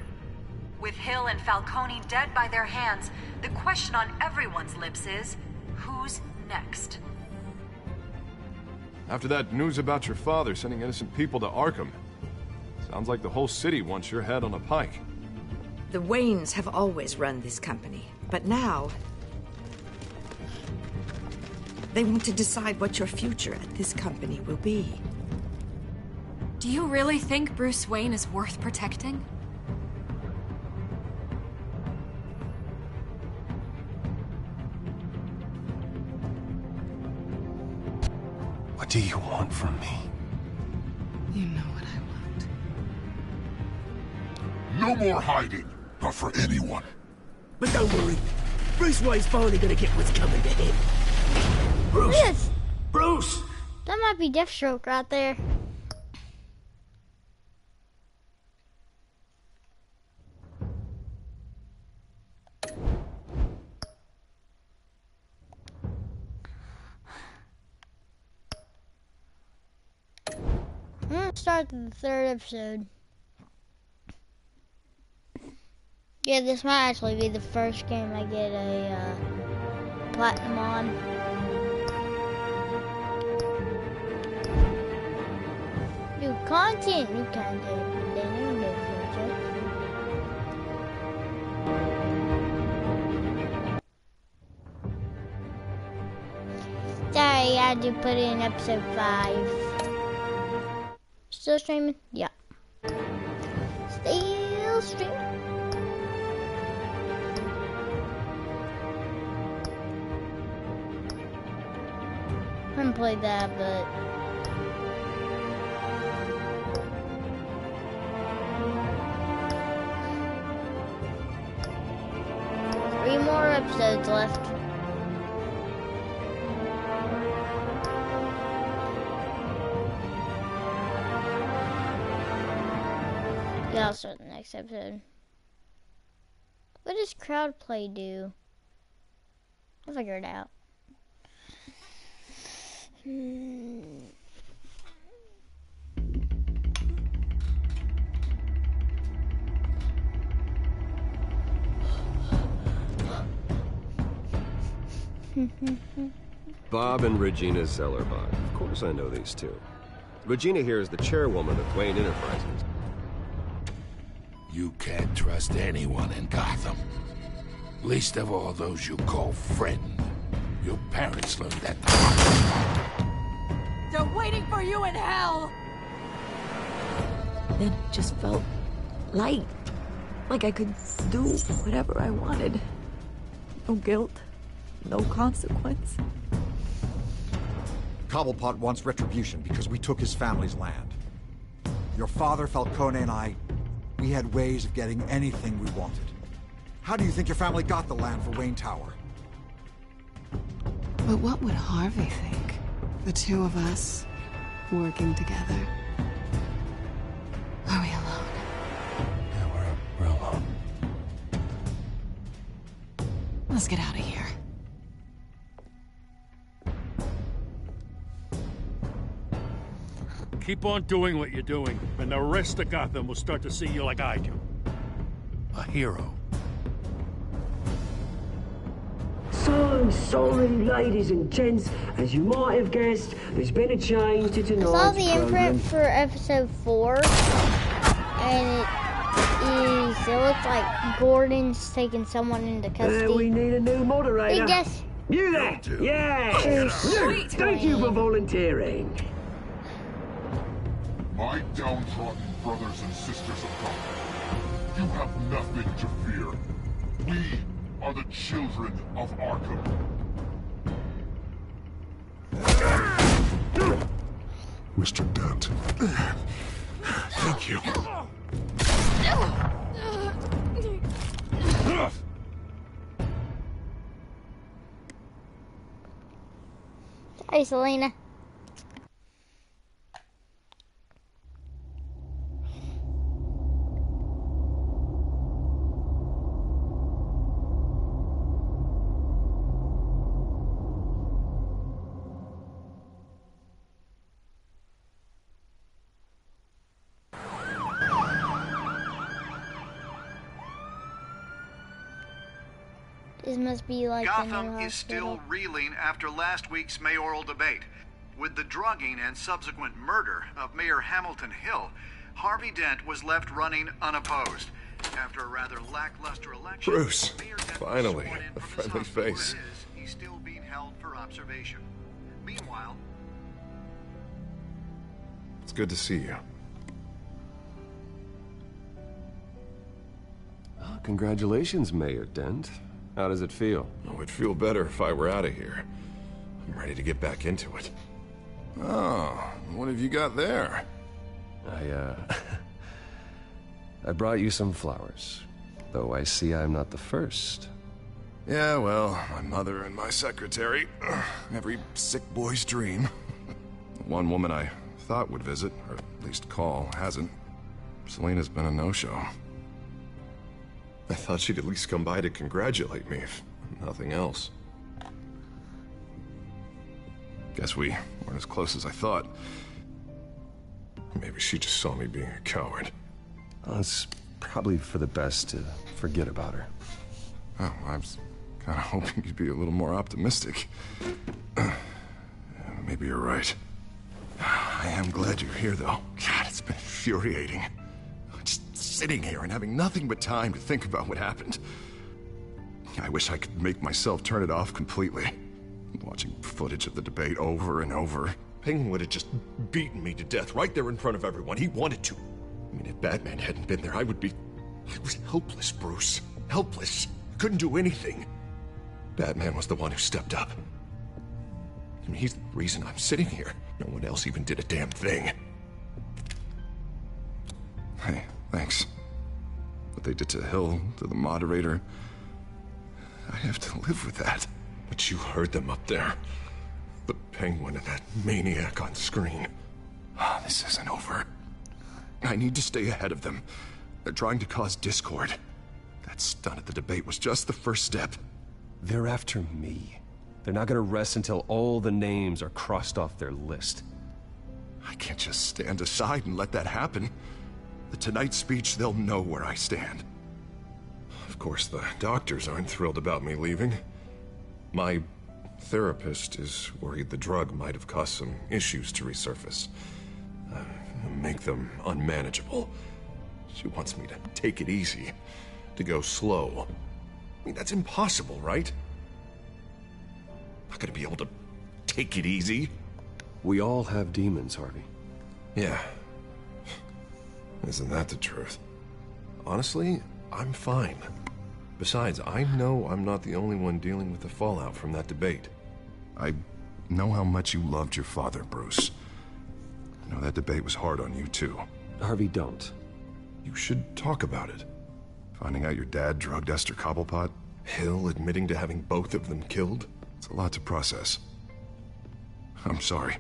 With Hill and Falcone dead by their hands, the question on everyone's lips is, who's next? After that news about your father sending innocent people to Arkham, sounds like the whole city wants your head on a pike. The Waynes have always run this company, but now they want to decide what your future at this company will be. Do you really think Bruce Wayne is worth protecting? What do you want from me? You know what I want. No more hiding, not for anyone. But don't worry, Bruce Wayne's finally gonna get what's coming to him. Bruce! Yes. Bruce! That might be Deathstroke right there. I'm gonna start the 3rd episode. Yeah, this might actually be the first game I get a platinum on. New content. Sorry, I had to put in episode 5. Still streaming? Yeah. Still streaming. I haven't played that, but three more episodes left. Yeah, I'll start the next episode. What does crowd play do? I'll figure it out. Bob and Regina Zellerbach. Of course I know these two. Regina here is the chairwoman of Wayne Enterprises. You can't trust anyone in Gotham. Least of all those you call friend. Your parents learned that. They're waiting for you in hell! Then it just felt light. Like I could do whatever I wanted. No guilt, no consequence. Cobblepot wants retribution because we took his family's land. Your father, Falcone, and I, we had ways of getting anything we wanted. How do you think your family got the land for Wayne Tower? But what would Harvey think? The two of us, working together. Are we alone? Yeah, we're alone. Let's get out of here. Keep on doing what you're doing, and the rest of Gotham will start to see you like I do. A hero. So sorry, ladies and gents. As you might have guessed, there's been a change to tonight's I saw the program. imprint for episode 4, and it looks like Gordon's taking someone into custody. We need a new moderator. Hey, guess. You there? Yeah. Sweet. Thank you for volunteering. My downtrodden brothers and sisters of Gotham, you have nothing to fear. We are the children of Arkham. Mr. Dent. Thank you. Hey, Selena. This must be like the new Gotham hospital. is still reeling after last week's mayoral debate. With the drugging and subsequent murder of Mayor Hamilton Hill, Harvey Dent was left running unopposed. After a rather lackluster election, Bruce, Mayor Dent was finally, sworn in a from his friendly hospital where face. it is. He's still being held for observation. Meanwhile, It's good to see you. Oh, congratulations, Mayor Dent. How does it feel? Oh, it'd feel better if I were out of here. I'm ready to get back into it. Oh, what have you got there? I brought you some flowers. Though I see I'm not the first. Yeah, well, my mother and my secretary. Every sick boy's dream. One woman I thought would visit, or at least call, hasn't. Selena's been a no-show. I thought she'd at least come by to congratulate me, if nothing else. Guess we weren't as close as I thought. Maybe she just saw me being a coward. Well, it's probably for the best to forget about her. Oh, I was kind of hoping you'd be a little more optimistic. Maybe you're right. I am glad you're here, though. God, it's been infuriating. Just sitting here and having nothing but time to think about what happened. I wish I could make myself turn it off completely. Watching footage of the debate over and over. Penguin would have just beaten me to death right there in front of everyone. He wanted to. I mean, if Batman hadn't been there, I was helpless, Bruce. Helpless. Couldn't do anything. Batman was the one who stepped up. I mean, he's the reason I'm sitting here. No one else even did a damn thing. Hey, thanks. What they did to Hill, to the moderator, I have to live with that. But you heard them up there. The Penguin and that maniac on screen. Oh, this isn't over. I need to stay ahead of them. They're trying to cause discord. That stunt at the debate was just the first step. They're after me. They're not gonna rest until all the names are crossed off their list. I can't just stand aside and let that happen. The Tonight speech, they'll know where I stand. Of course, the doctors aren't thrilled about me leaving. My therapist is worried the drug might have caused some issues to resurface. Make them unmanageable. She wants me to take it easy, to go slow. I mean, that's impossible, right? Not gonna be able to take it easy. We all have demons, Harvey. Yeah. Isn't that the truth? Honestly, I'm fine. Besides, I know I'm not the only one dealing with the fallout from that debate. I know how much you loved your father, Bruce. I know that debate was hard on you, too. Harvey, don't. You should talk about it. Finding out your dad drugged Esther Cobblepot, Hill admitting to having both of them killed. It's a lot to process. I'm sorry.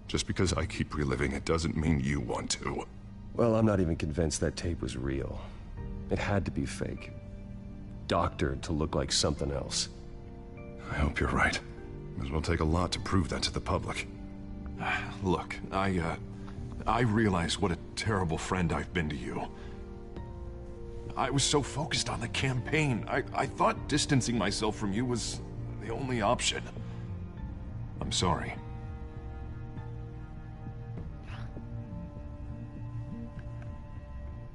Just because I keep reliving it doesn't mean you want to. Well, I'm not even convinced that tape was real. It had to be fake. Doctored to look like something else. I hope you're right. It will take a lot to prove that to the public. Look, I realize what a terrible friend I've been to you. I was so focused on the campaign. I thought distancing myself from you was the only option. I'm sorry.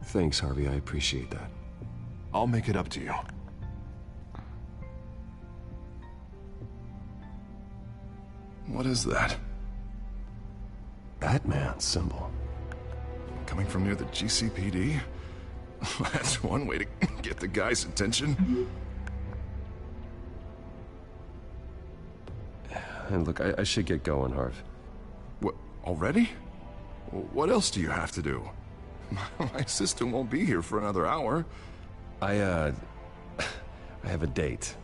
Thanks, Harvey. I appreciate that. I'll make it up to you. What is that? Batman symbol. Coming from near the GCPD? That's one way to get the guy's attention. And look, I should get going, Harv. What, already? What else do you have to do? My assistant won't be here for another hour. I have a date,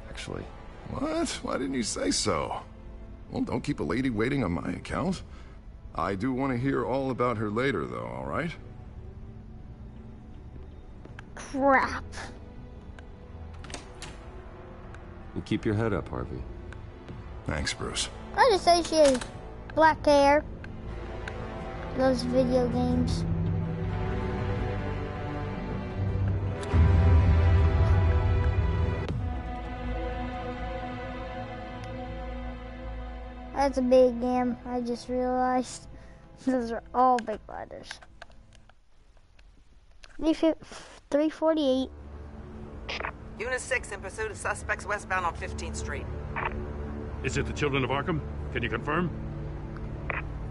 actually. What? Why didn't you say so? Well, don't keep a lady waiting on my account. I do want to hear all about her later, though, all right? Crap. You keep your head up, Harvey. Thanks, Bruce. I just say she has black hair. Loves video games. That's a big M. I just realized. Those are all big letters. 348. Unit 6 in pursuit of suspects westbound on 15th Street. Is it the Children of Arkham? Can you confirm?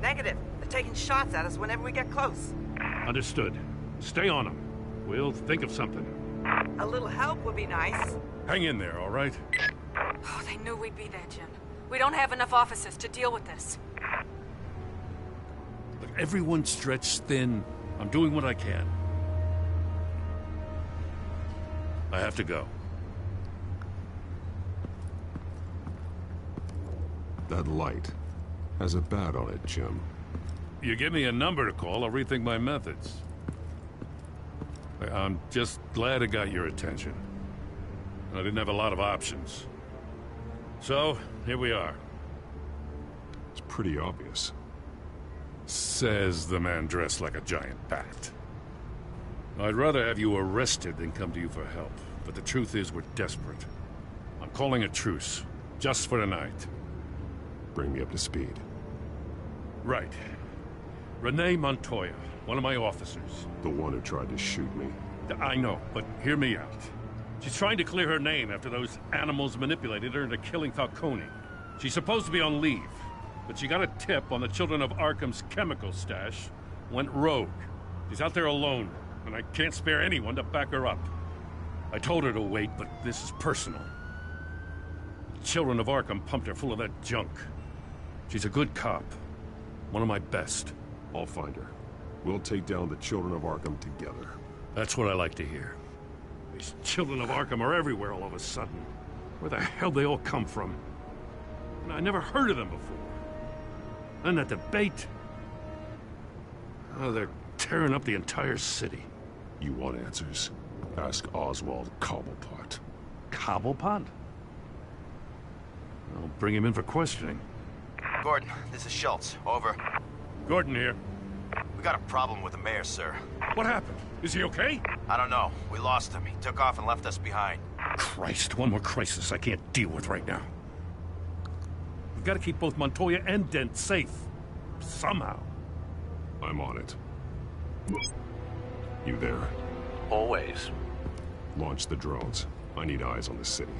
Negative. They're taking shots at us whenever we get close. Understood. Stay on them. We'll think of something. A little help would be nice. Hang in there, all right? Oh, they knew we'd be there, Jim. We don't have enough officers to deal with this. Look, everyone's stretched thin. I'm doing what I can. I have to go. That light has a bat on it, Jim. You give me a number to call, I'll rethink my methods. I'm just glad it got your attention. I didn't have a lot of options. So, here we are. It's pretty obvious. Says the man dressed like a giant bat. I'd rather have you arrested than come to you for help. But the truth is, we're desperate. I'm calling a truce, just for tonight. Bring me up to speed. Right. Renee Montoya, one of my officers. The one who tried to shoot me. I know, but hear me out. She's trying to clear her name after those animals manipulated her into killing Falcone. She's supposed to be on leave, but she got a tip on the Children of Arkham's chemical stash, went rogue. She's out there alone, and I can't spare anyone to back her up. I told her to wait, but this is personal. The Children of Arkham pumped her full of that junk. She's a good cop. One of my best. I'll find her. We'll take down the Children of Arkham together. That's what I like to hear. These Children of Arkham are everywhere all of a sudden. Where the hell they all come from? And I never heard of them before. And that debate. Oh, they're tearing up the entire city. You want answers? Ask Oswald Cobblepot. Cobblepot? I'll bring him in for questioning. Gordon, this is Schultz. Over. Gordon here. We got a problem with the mayor, sir. What happened? Is he okay? I don't know. We lost him. He took off and left us behind. Christ, one more crisis I can't deal with right now. We've got to keep both Montoya and Dent safe. Somehow. I'm on it. You there? Always. Launch the drones. I need eyes on the city.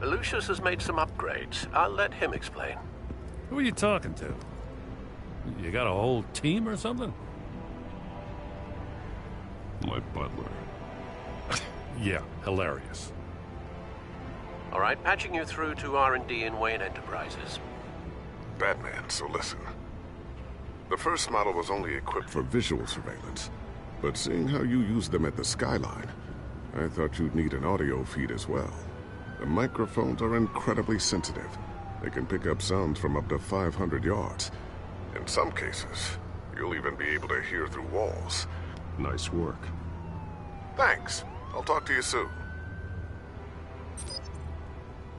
Lucius has made some upgrades. I'll let him explain. Who are you talking to? You got a whole team or something? My butler. Yeah, hilarious. All right, patching you through to R&D in Wayne Enterprises. Batman, so listen. The first model was only equipped for visual surveillance, but seeing how you use them at the skyline, I thought you'd need an audio feed as well. The microphones are incredibly sensitive. They can pick up sounds from up to 500 yards. In some cases, you'll even be able to hear through walls. Nice work. Thanks. I'll talk to you soon.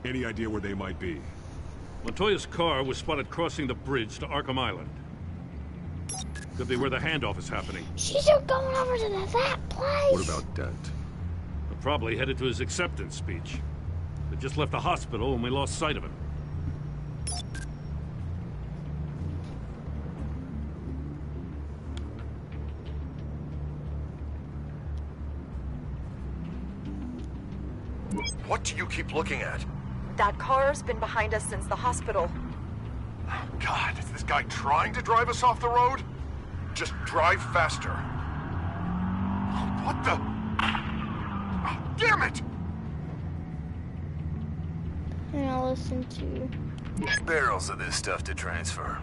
Any idea where they might be? Montoya's car was spotted crossing the bridge to Arkham Island. Could be where the handoff is happening. She's going over to that place. What about Dent? They're probably headed to his acceptance speech. They just left the hospital and we lost sight of him. What do you keep looking at? That car's been behind us since the hospital. God, is this guy trying to drive us off the road? Just drive faster. What the? Oh, damn it! And I'll listen to... Barrels of this stuff to transfer.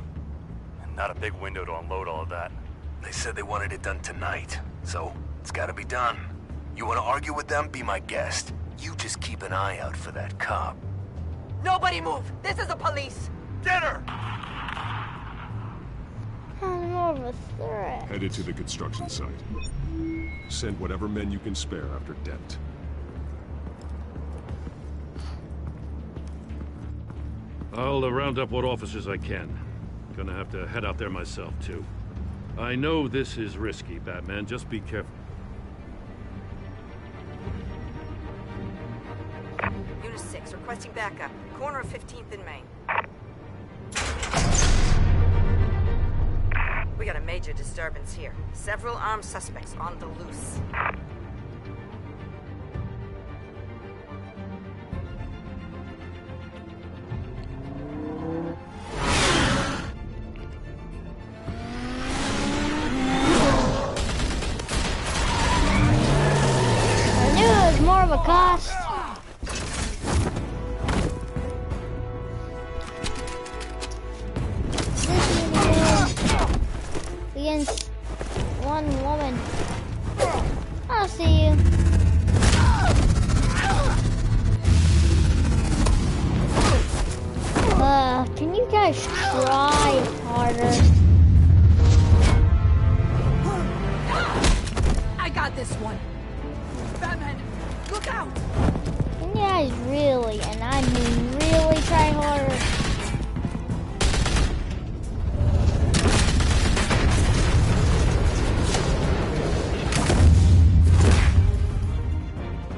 And not a big window to unload all of that. They said they wanted it done tonight, so it's gotta be done. You wanna argue with them? Be my guest. You just keep an eye out for that cop. Nobody move! This is the police! Get her! I'm more of a threat. Headed to the construction site. Send whatever men you can spare after Dent. I'll round up what officers I can. Gonna have to head out there myself, too. I know this is risky, Batman. Just be careful. Unit 6, requesting backup. Corner of 15th and Main. We got a major disturbance here. Several armed suspects on the loose. I knew it was more of a cost. Against one woman. I'll see you. Can you guys try harder? I got this one. Batman, look out! Can you guys really, and I mean really try harder?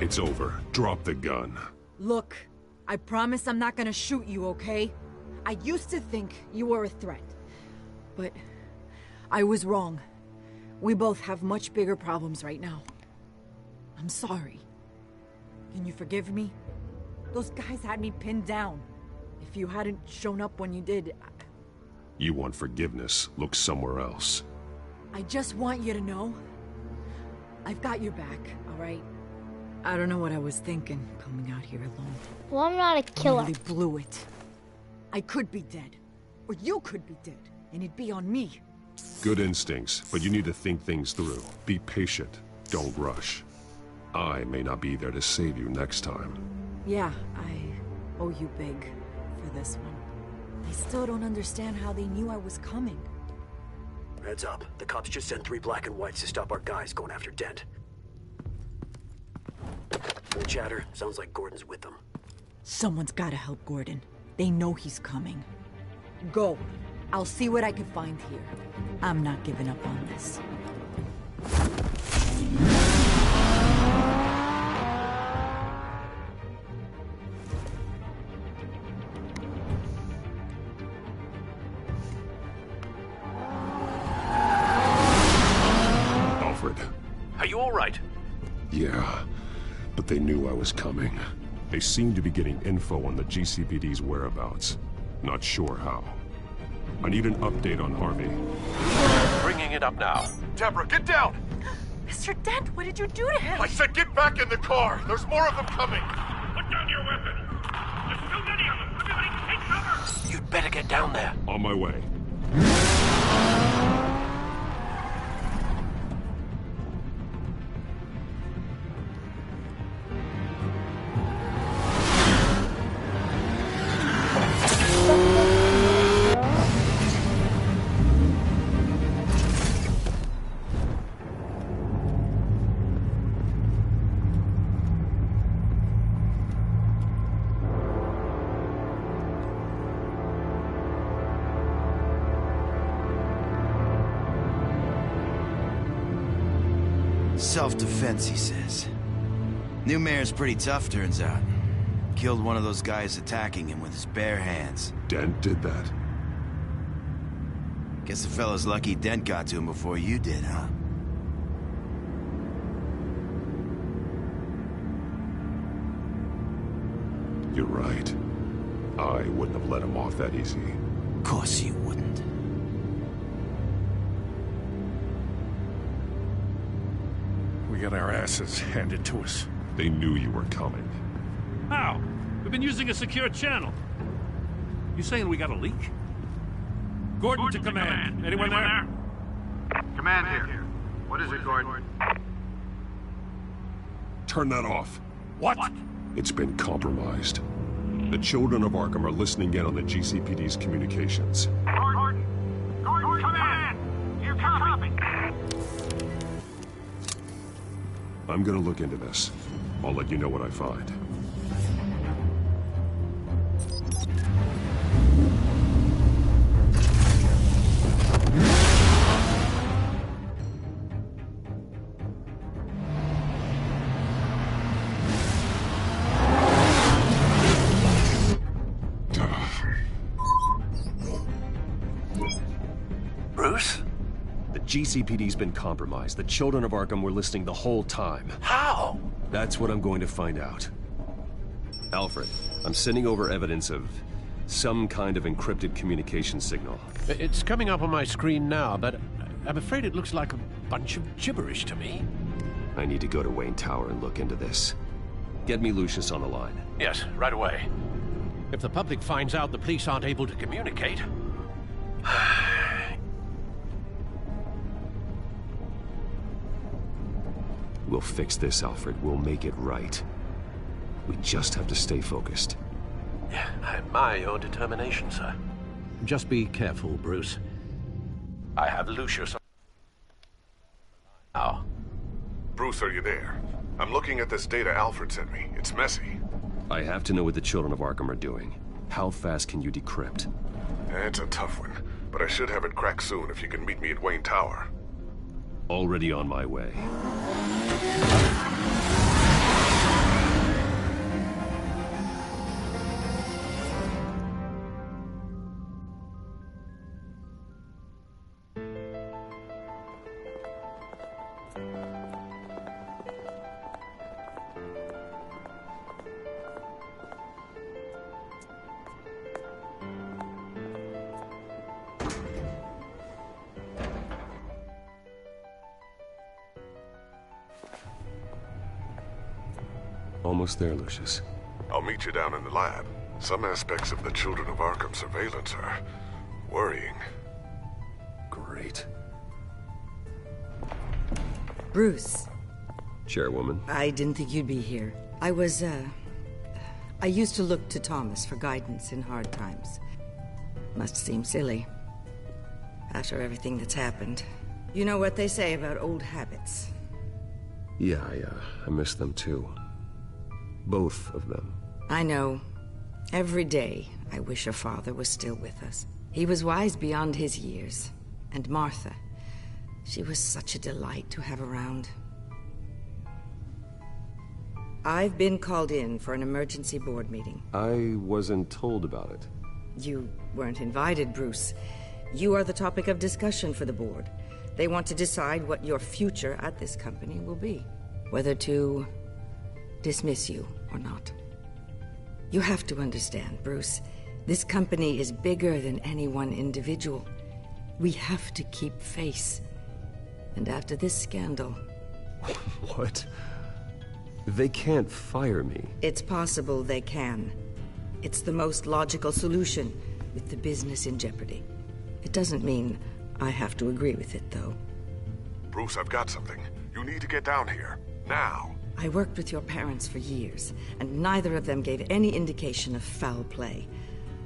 It's over. Drop the gun. Look, I promise I'm not gonna shoot you, okay? I used to think you were a threat, but I was wrong. We both have much bigger problems right now. I'm sorry. Can you forgive me? Those guys had me pinned down. If you hadn't shown up when you did, You want forgiveness? Look somewhere else. I just want you to know, I've got your back, all right? I don't know what I was thinking, coming out here alone. Well, I'm not a killer. I really blew it. I could be dead. Or you could be dead. And it'd be on me. Good instincts, but you need to think things through. Be patient. Don't rush. I may not be there to save you next time. Yeah, I owe you big for this one. I still don't understand how they knew I was coming. Heads up. The cops just sent 3 black and whites to stop our guys going after Dent. From the chatter, sounds like Gordon's with them. Someone's gotta help Gordon. They know he's coming. Go. I'll see what I can find here. I'm not giving up on this. Alfred. Are you all right? Yeah, but they knew I was coming. They seem to be getting info on the GCPD's whereabouts. Not sure how. I need an update on Harvey. Bringing it up now. Deborah, get down! Mr. Dent, what did you do to him? I said get back in the car! There's more of them coming! Put down your weapon! There's too many of them! Everybody take cover! You'd better get down there. On my way. Self-defense, he says. New mayor's pretty tough, turns out. Killed one of those guys attacking him with his bare hands. Dent did that? Guess the fella's lucky Dent got to him before you did, huh? You're right. I wouldn't have let him off that easy. Of course you wouldn't. We got our asses handed to us. They knew you were coming. How? We've been using a secure channel. You saying we got a leak? Gordon to command. Anyone there? Command here. What is it, Gordon? Turn that off. What? It's been compromised. The children of Arkham are listening in on the GCPD's communications. Gordon, command! You copy? I'm gonna look into this. I'll let you know what I find. Bruce? GCPD's been compromised. The children of Arkham were listening the whole time. How? That's what I'm going to find out. Alfred, I'm sending over evidence of some kind of encrypted communication signal. It's coming up on my screen now, but I'm afraid it looks like a bunch of gibberish to me. I need to go to Wayne Tower and look into this. Get me Lucius on the line. Yes, right away. If the public finds out the police aren't able to communicate... We'll fix this, Alfred. We'll make it right. We just have to stay focused. Yeah, I admire your determination, sir. Just be careful, Bruce. I have Lucius now. Bruce, are you there? I'm looking at this data Alfred sent me. It's messy. I have to know what the children of Arkham are doing. How fast can you decrypt? It's a tough one, but I should have it cracked soon if you can meet me at Wayne Tower. Already on my way. Almost there, Lucius. I'll meet you down in the lab. Some aspects of the Children of Arkham surveillance are worrying. Great. Bruce. Chairwoman. I didn't think you'd be here. I used to look to Thomas for guidance in hard times. Must seem silly. After everything that's happened. You know what they say about old habits. Yeah, I miss them too. Both of them. I know. Every day, I wish your father was still with us. He was wise beyond his years. And Martha, she was such a delight to have around. I've been called in for an emergency board meeting. I wasn't told about it. You weren't invited, Bruce. You are the topic of discussion for the board. They want to decide what your future at this company will be. Whether to dismiss you or not. You have to understand, Bruce. This company is bigger than any one individual. We have to keep face. And after this scandal... What? They can't fire me. It's possible they can. It's the most logical solution, with the business in jeopardy. It doesn't mean I have to agree with it, though. Bruce, I've got something. You need to get down here. Now. I worked with your parents for years, and neither of them gave any indication of foul play.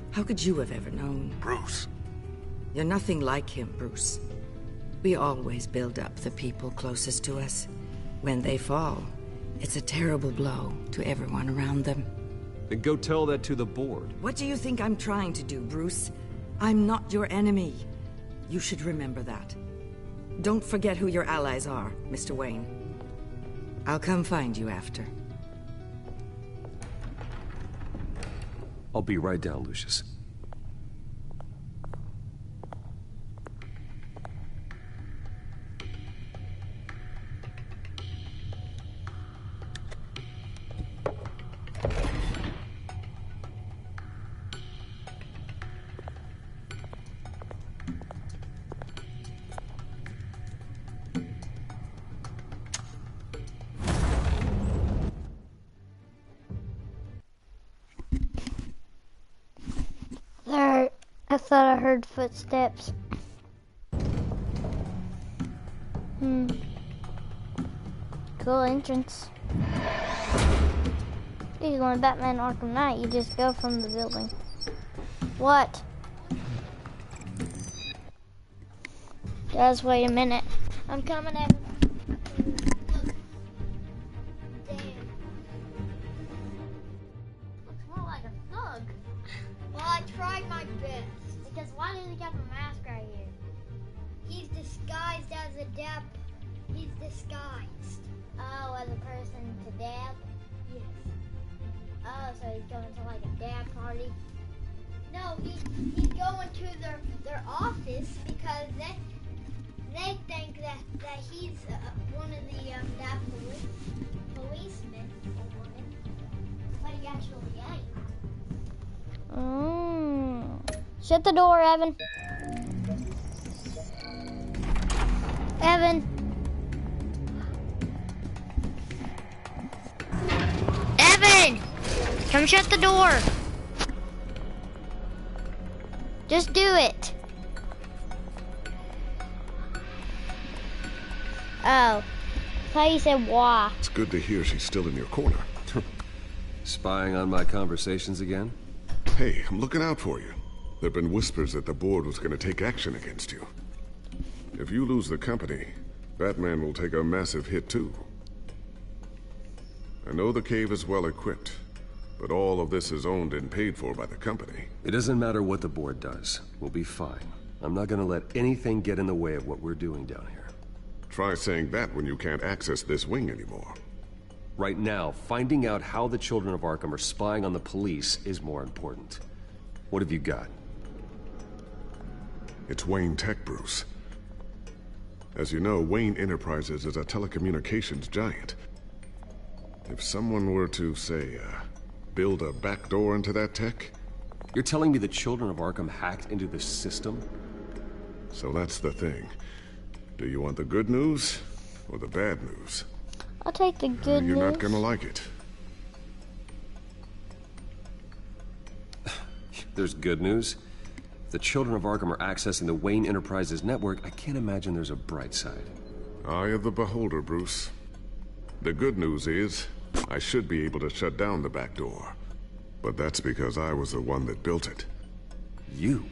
How could you have ever known? Bruce. You're nothing like him, Bruce. We always build up the people closest to us. When they fall, it's a terrible blow to everyone around them. Then go tell that to the board. What do you think I'm trying to do, Bruce? I'm not your enemy. You should remember that. Don't forget who your allies are, Mr. Wayne. I'll come find you after. I'll be right down, Lucius. There, I thought I heard footsteps. Cool entrance. If you're going Batman Arkham Knight, you just go from the building. What? Guys, wait a minute. I'm coming in. Well, I tried my best. Because why does he have a mask right here? He's disguised as a dab. He's disguised. Oh, as a person to dab? Yes. Oh, so he's going to like a dab party? No, he's going to their office because they think that he's one of the that policemen or woman, but he actually ain't. Oh. Shut the door, Evan. Evan. Evan! Come shut the door. Just do it. Oh. I thought you said why. It's good to hear she's still in your corner. Spying on my conversations again? Hey, I'm looking out for you. There've been whispers that the board was going to take action against you. If you lose the company, Batman will take a massive hit too. I know the cave is well equipped, but all of this is owned and paid for by the company. It doesn't matter what the board does. We'll be fine. I'm not gonna let anything get in the way of what we're doing down here. Try saying that when you can't access this wing anymore. Right now, finding out how the children of Arkham are spying on the police is more important. What have you got? It's Wayne Tech, Bruce. As you know, Wayne Enterprises is a telecommunications giant. If someone were to, say, build a backdoor into that tech... You're telling me the children of Arkham hacked into this system? So that's the thing. Do you want the good news or the bad news? I'll take the good news. You're not gonna like it. There's good news. If the children of Arkham are accessing the Wayne Enterprises network, I can't imagine there's a bright side. Eye of the beholder, Bruce. The good news is, I should be able to shut down the back door. But that's because I was the one that built it. You?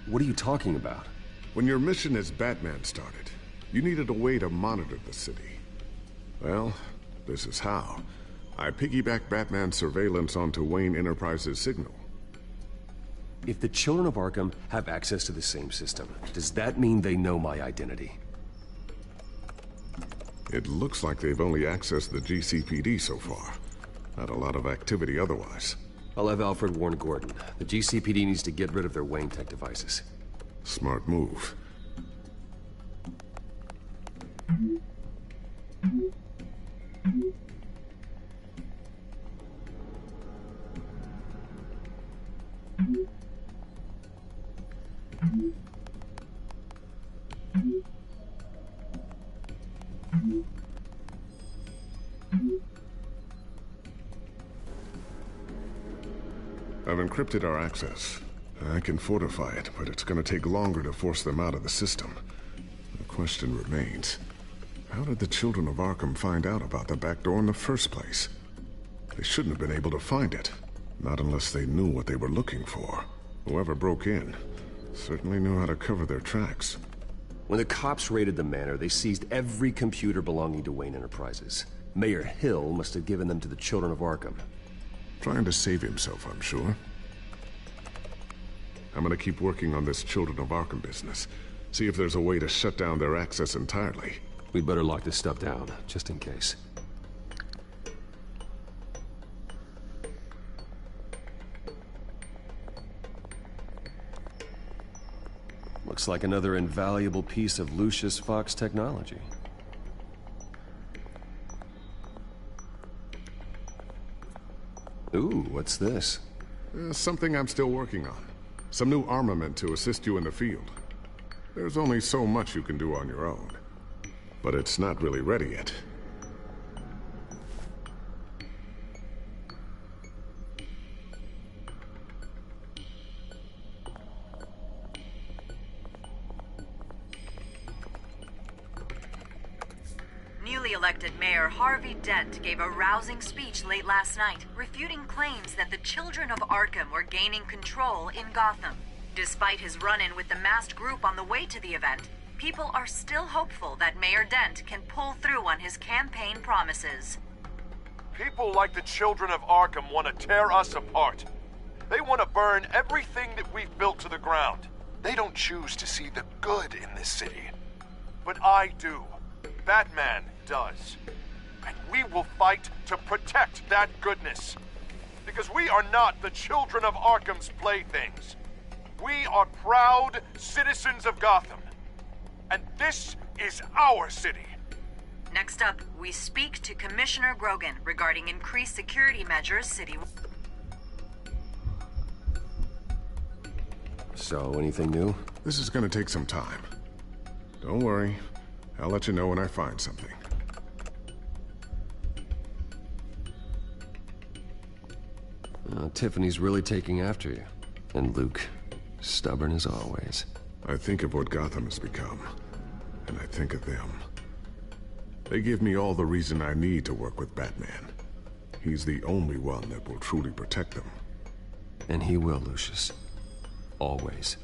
What are you talking about? When your mission as Batman started, you needed a way to monitor the city. Well, this is how. I piggybacked Batman's surveillance onto Wayne Enterprises' signal. If the children of Arkham have access to the same system, does that mean they know my identity? It looks like they've only accessed the GCPD so far. Not a lot of activity otherwise. I'll have Alfred warn Gordon. The GCPD needs to get rid of their Wayne Tech devices. Smart move. I've encrypted our access. I can fortify it, but it's gonna take longer to force them out of the system. The question remains, how did the children of Arkham find out about the back door in the first place? They shouldn't have been able to find it. Not unless they knew what they were looking for. Whoever broke in certainly knew how to cover their tracks. When the cops raided the manor, they seized every computer belonging to Wayne Enterprises. Mayor Hill must have given them to the children of Arkham. Trying to save himself, I'm sure. I'm gonna keep working on this Children of Arkham business. See if there's a way to shut down their access entirely. We'd better lock this stuff down, just in case. Looks like another invaluable piece of Lucius Fox technology. Ooh, what's this? Something I'm still working on. Some new armament to assist you in the field. There's only so much you can do on your own. But it's not really ready yet. Newly elected Mayor Harvey Dent gave a rousing speech late last night, refuting claims that the children of Arkham were gaining control in Gotham. Despite his run-in with the masked group on the way to the event, people are still hopeful that Mayor Dent can pull through on his campaign promises. People like the children of Arkham want to tear us apart. They want to burn everything that we've built to the ground. They don't choose to see the good in this city. But I do. Batman does. And we will fight to protect that goodness. Because we are not the children of Arkham's playthings. We are proud citizens of Gotham. and this is our city. Next up, we speak to Commissioner Grogan regarding increased security measures city. So, anything new? This is gonna take some time. Don't worry. I'll let you know when I find something. Tiffany's really taking after you. And Luke, stubborn as always. I think of what Gotham has become, and I think of them. They give me all the reason I need to work with Batman. He's the only one that will truly protect them. And he will, Lucius. Always.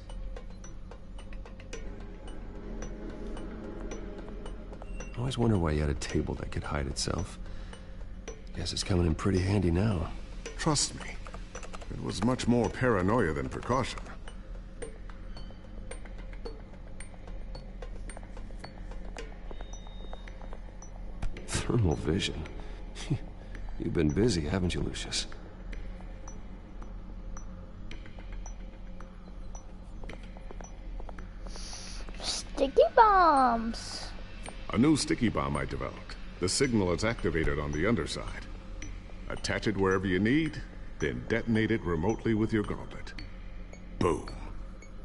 I always wonder why you had a table that could hide itself. Guess it's coming in pretty handy now. Trust me, it was much more paranoia than precaution. Thermal vision? You've been busy, haven't you, Lucius? Sticky bombs. A new sticky bomb I developed. The signal is activated on the underside. Attach it wherever you need, then detonate it remotely with your gauntlet. Boom.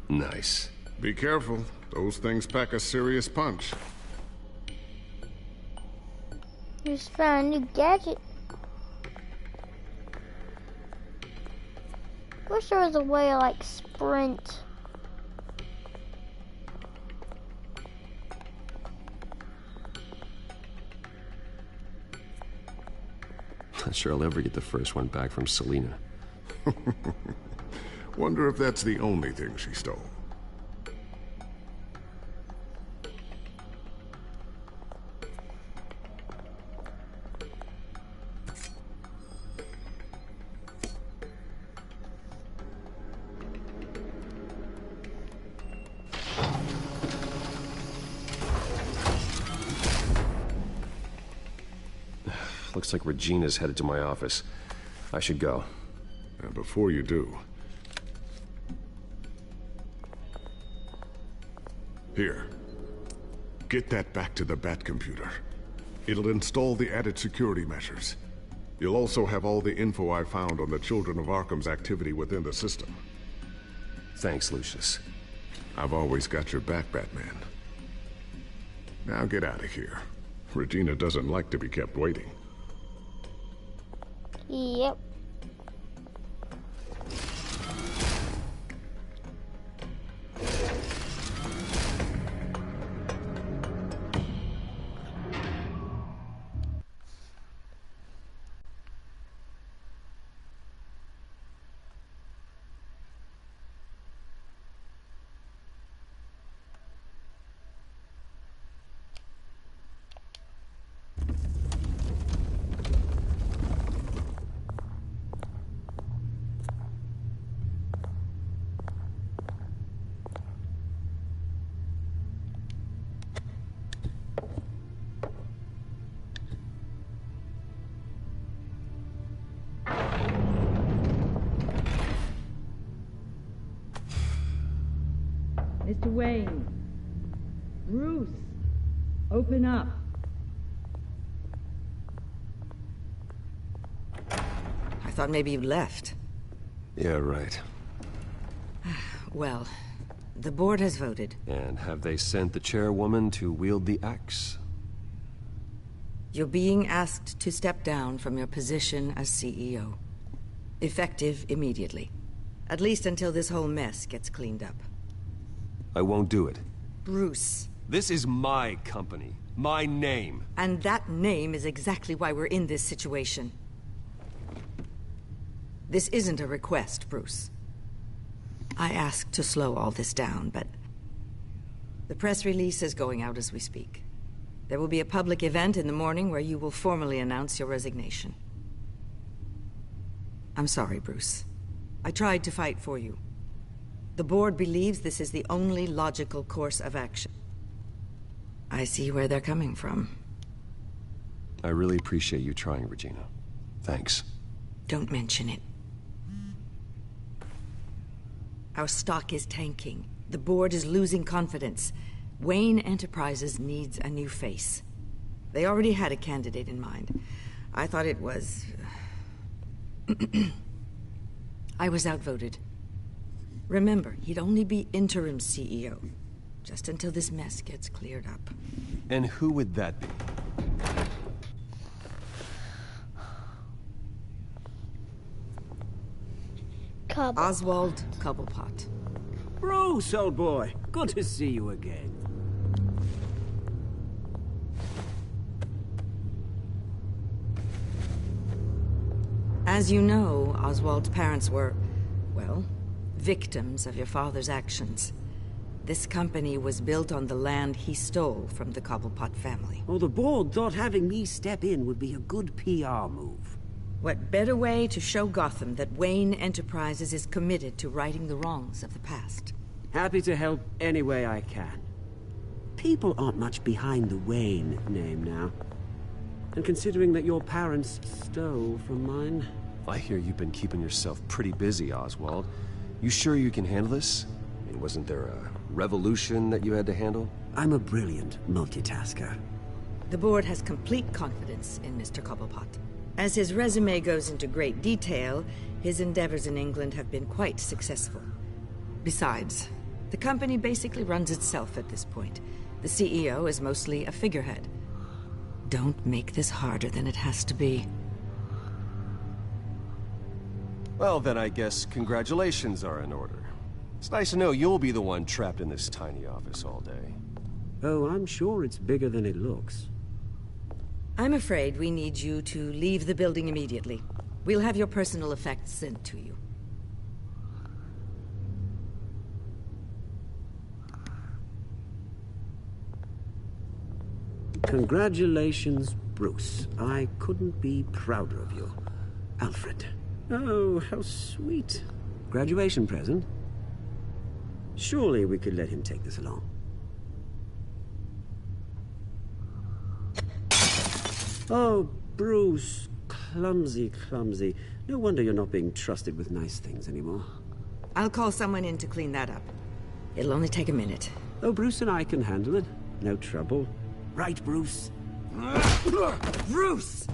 Nice. Be careful. Those things pack a serious punch. Just found a new gadget. Wish there was a way to like sprint. Not sure I'll ever get the first one back from Selina. Wonder if that's the only thing she stole. Looks like Regina's headed to my office. I should go. And before you do... Here. Get that back to the Bat computer. It'll install the added security measures. You'll also have all the info I found on the Children of Arkham's activity within the system. Thanks, Lucius. I've always got your back, Batman. Now get out of here. Regina doesn't like to be kept waiting. Yep. Mr. Wayne. Bruce, open up. I thought maybe you left. Yeah, right. Well, the board has voted. And have they sent the chairwoman to wield the axe? You're being asked to step down from your position as CEO. Effective immediately. At least until this whole mess gets cleaned up. I won't do it. Bruce. This is my company. My name. And that name is exactly why we're in this situation. This isn't a request, Bruce. I asked to slow all this down, but... the press release is going out as we speak. There will be a public event in the morning where you will formally announce your resignation. I'm sorry, Bruce. I tried to fight for you. The board believes this is the only logical course of action. I see where they're coming from. I really appreciate you trying, Regina. Thanks. Don't mention it. Our stock is tanking. The board is losing confidence. Wayne Enterprises needs a new face. They already had a candidate in mind. I thought it was... I was outvoted. Remember, he'd only be interim CEO, just until this mess gets cleared up. And who would that be? Oswald Cobblepot. Bruce, old boy. Good to see you again. As you know, Oswald's parents were, well, victims of your father's actions. This company was built on the land he stole from the Cobblepot family. Oh, the board thought having me step in would be a good PR move. What better way to show Gotham that Wayne Enterprises is committed to righting the wrongs of the past? Happy to help any way I can. People aren't much behind the Wayne name now. And considering that your parents stole from mine... I hear you've been keeping yourself pretty busy, Oswald. You sure you can handle this? I mean, wasn't there a revolution that you had to handle? I'm a brilliant multitasker. The board has complete confidence in Mr. Cobblepot. As his resume goes into great detail, his endeavors in England have been quite successful. Besides, the company basically runs itself at this point. The CEO is mostly a figurehead. Don't make this harder than it has to be. Well, then I guess congratulations are in order. It's nice to know you'll be the one trapped in this tiny office all day. Oh, I'm sure it's bigger than it looks. I'm afraid we need you to leave the building immediately. We'll have your personal effects sent to you. Congratulations, Bruce. I couldn't be prouder of you. Alfred. Oh, how sweet. Graduation present? Surely we could let him take this along. Oh, Bruce. Clumsy, clumsy. No wonder you're not being trusted with nice things anymore. I'll call someone in to clean that up. It'll only take a minute. Oh, Bruce and I can handle it. No trouble. Right, Bruce? Bruce!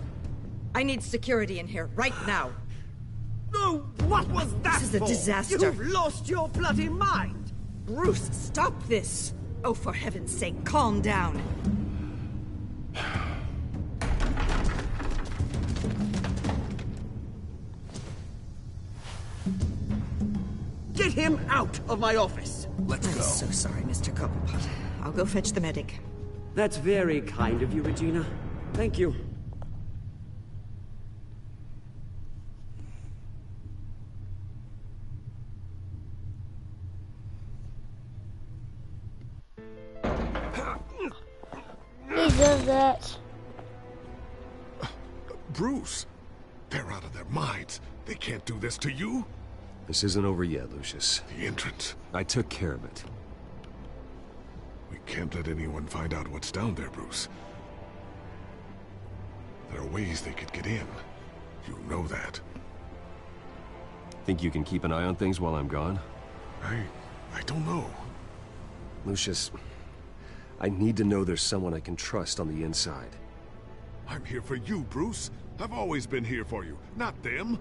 I need security in here, right now. No, what was that This is a for? disaster. You've lost your bloody mind! Bruce, stop this! Oh, for heaven's sake, calm down. Get him out of my office! I'm so sorry, Mr. Cobblepot. I'll go fetch the medic. That's very kind of you, Regina. Thank you. He does that. Bruce, they're out of their minds. They can't do this to you. This isn't over yet, Lucius. The entrance. I took care of it. We can't let anyone find out what's down there, Bruce. There are ways they could get in. You know that. Think you can keep an eye on things while I'm gone? I don't know. Lucius, I need to know there's someone I can trust on the inside. I'm here for you, Bruce. I've always been here for you, not them.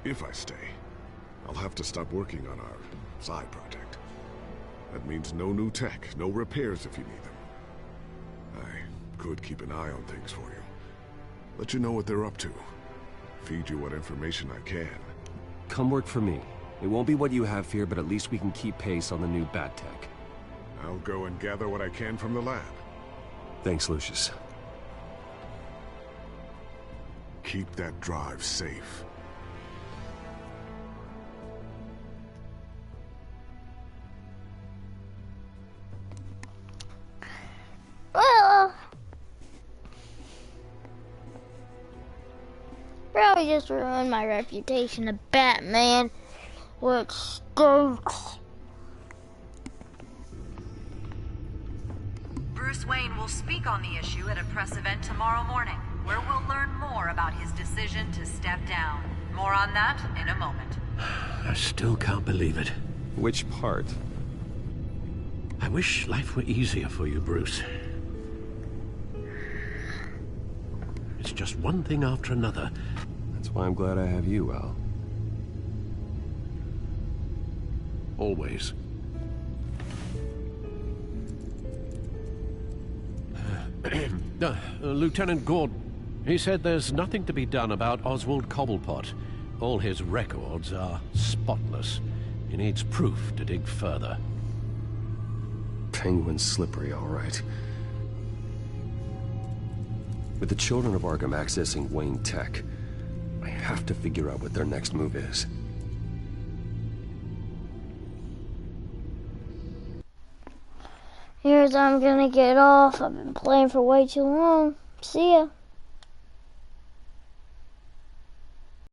If I stay, I'll have to stop working on our side project. That means no new tech, no repairs if you need them. I could keep an eye on things for you. Let you know what they're up to. Feed you what information I can. Come work for me. It won't be what you have here, but at least we can keep pace on the new bat tech. I'll go and gather what I can from the lab. Thanks, Lucius. Keep that drive safe. Well, probably just ruined my reputation of Batman, which stinks. Bruce Wayne will speak on the issue at a press event tomorrow morning, where we'll learn more about his decision to step down. More on that in a moment. I still can't believe it. Which part? I wish life were easier for you, Bruce. It's just one thing after another. That's why I'm glad I have you, Al. Always. Lieutenant Gordon, he said there's nothing to be done about Oswald Cobblepot. All his records are spotless. He needs proof to dig further. Penguin's slippery, all right. With the children of Arkham accessing Wayne Tech, I have to figure out what their next move is. Here's I'm gonna get off. I've been playing for way too long. See ya.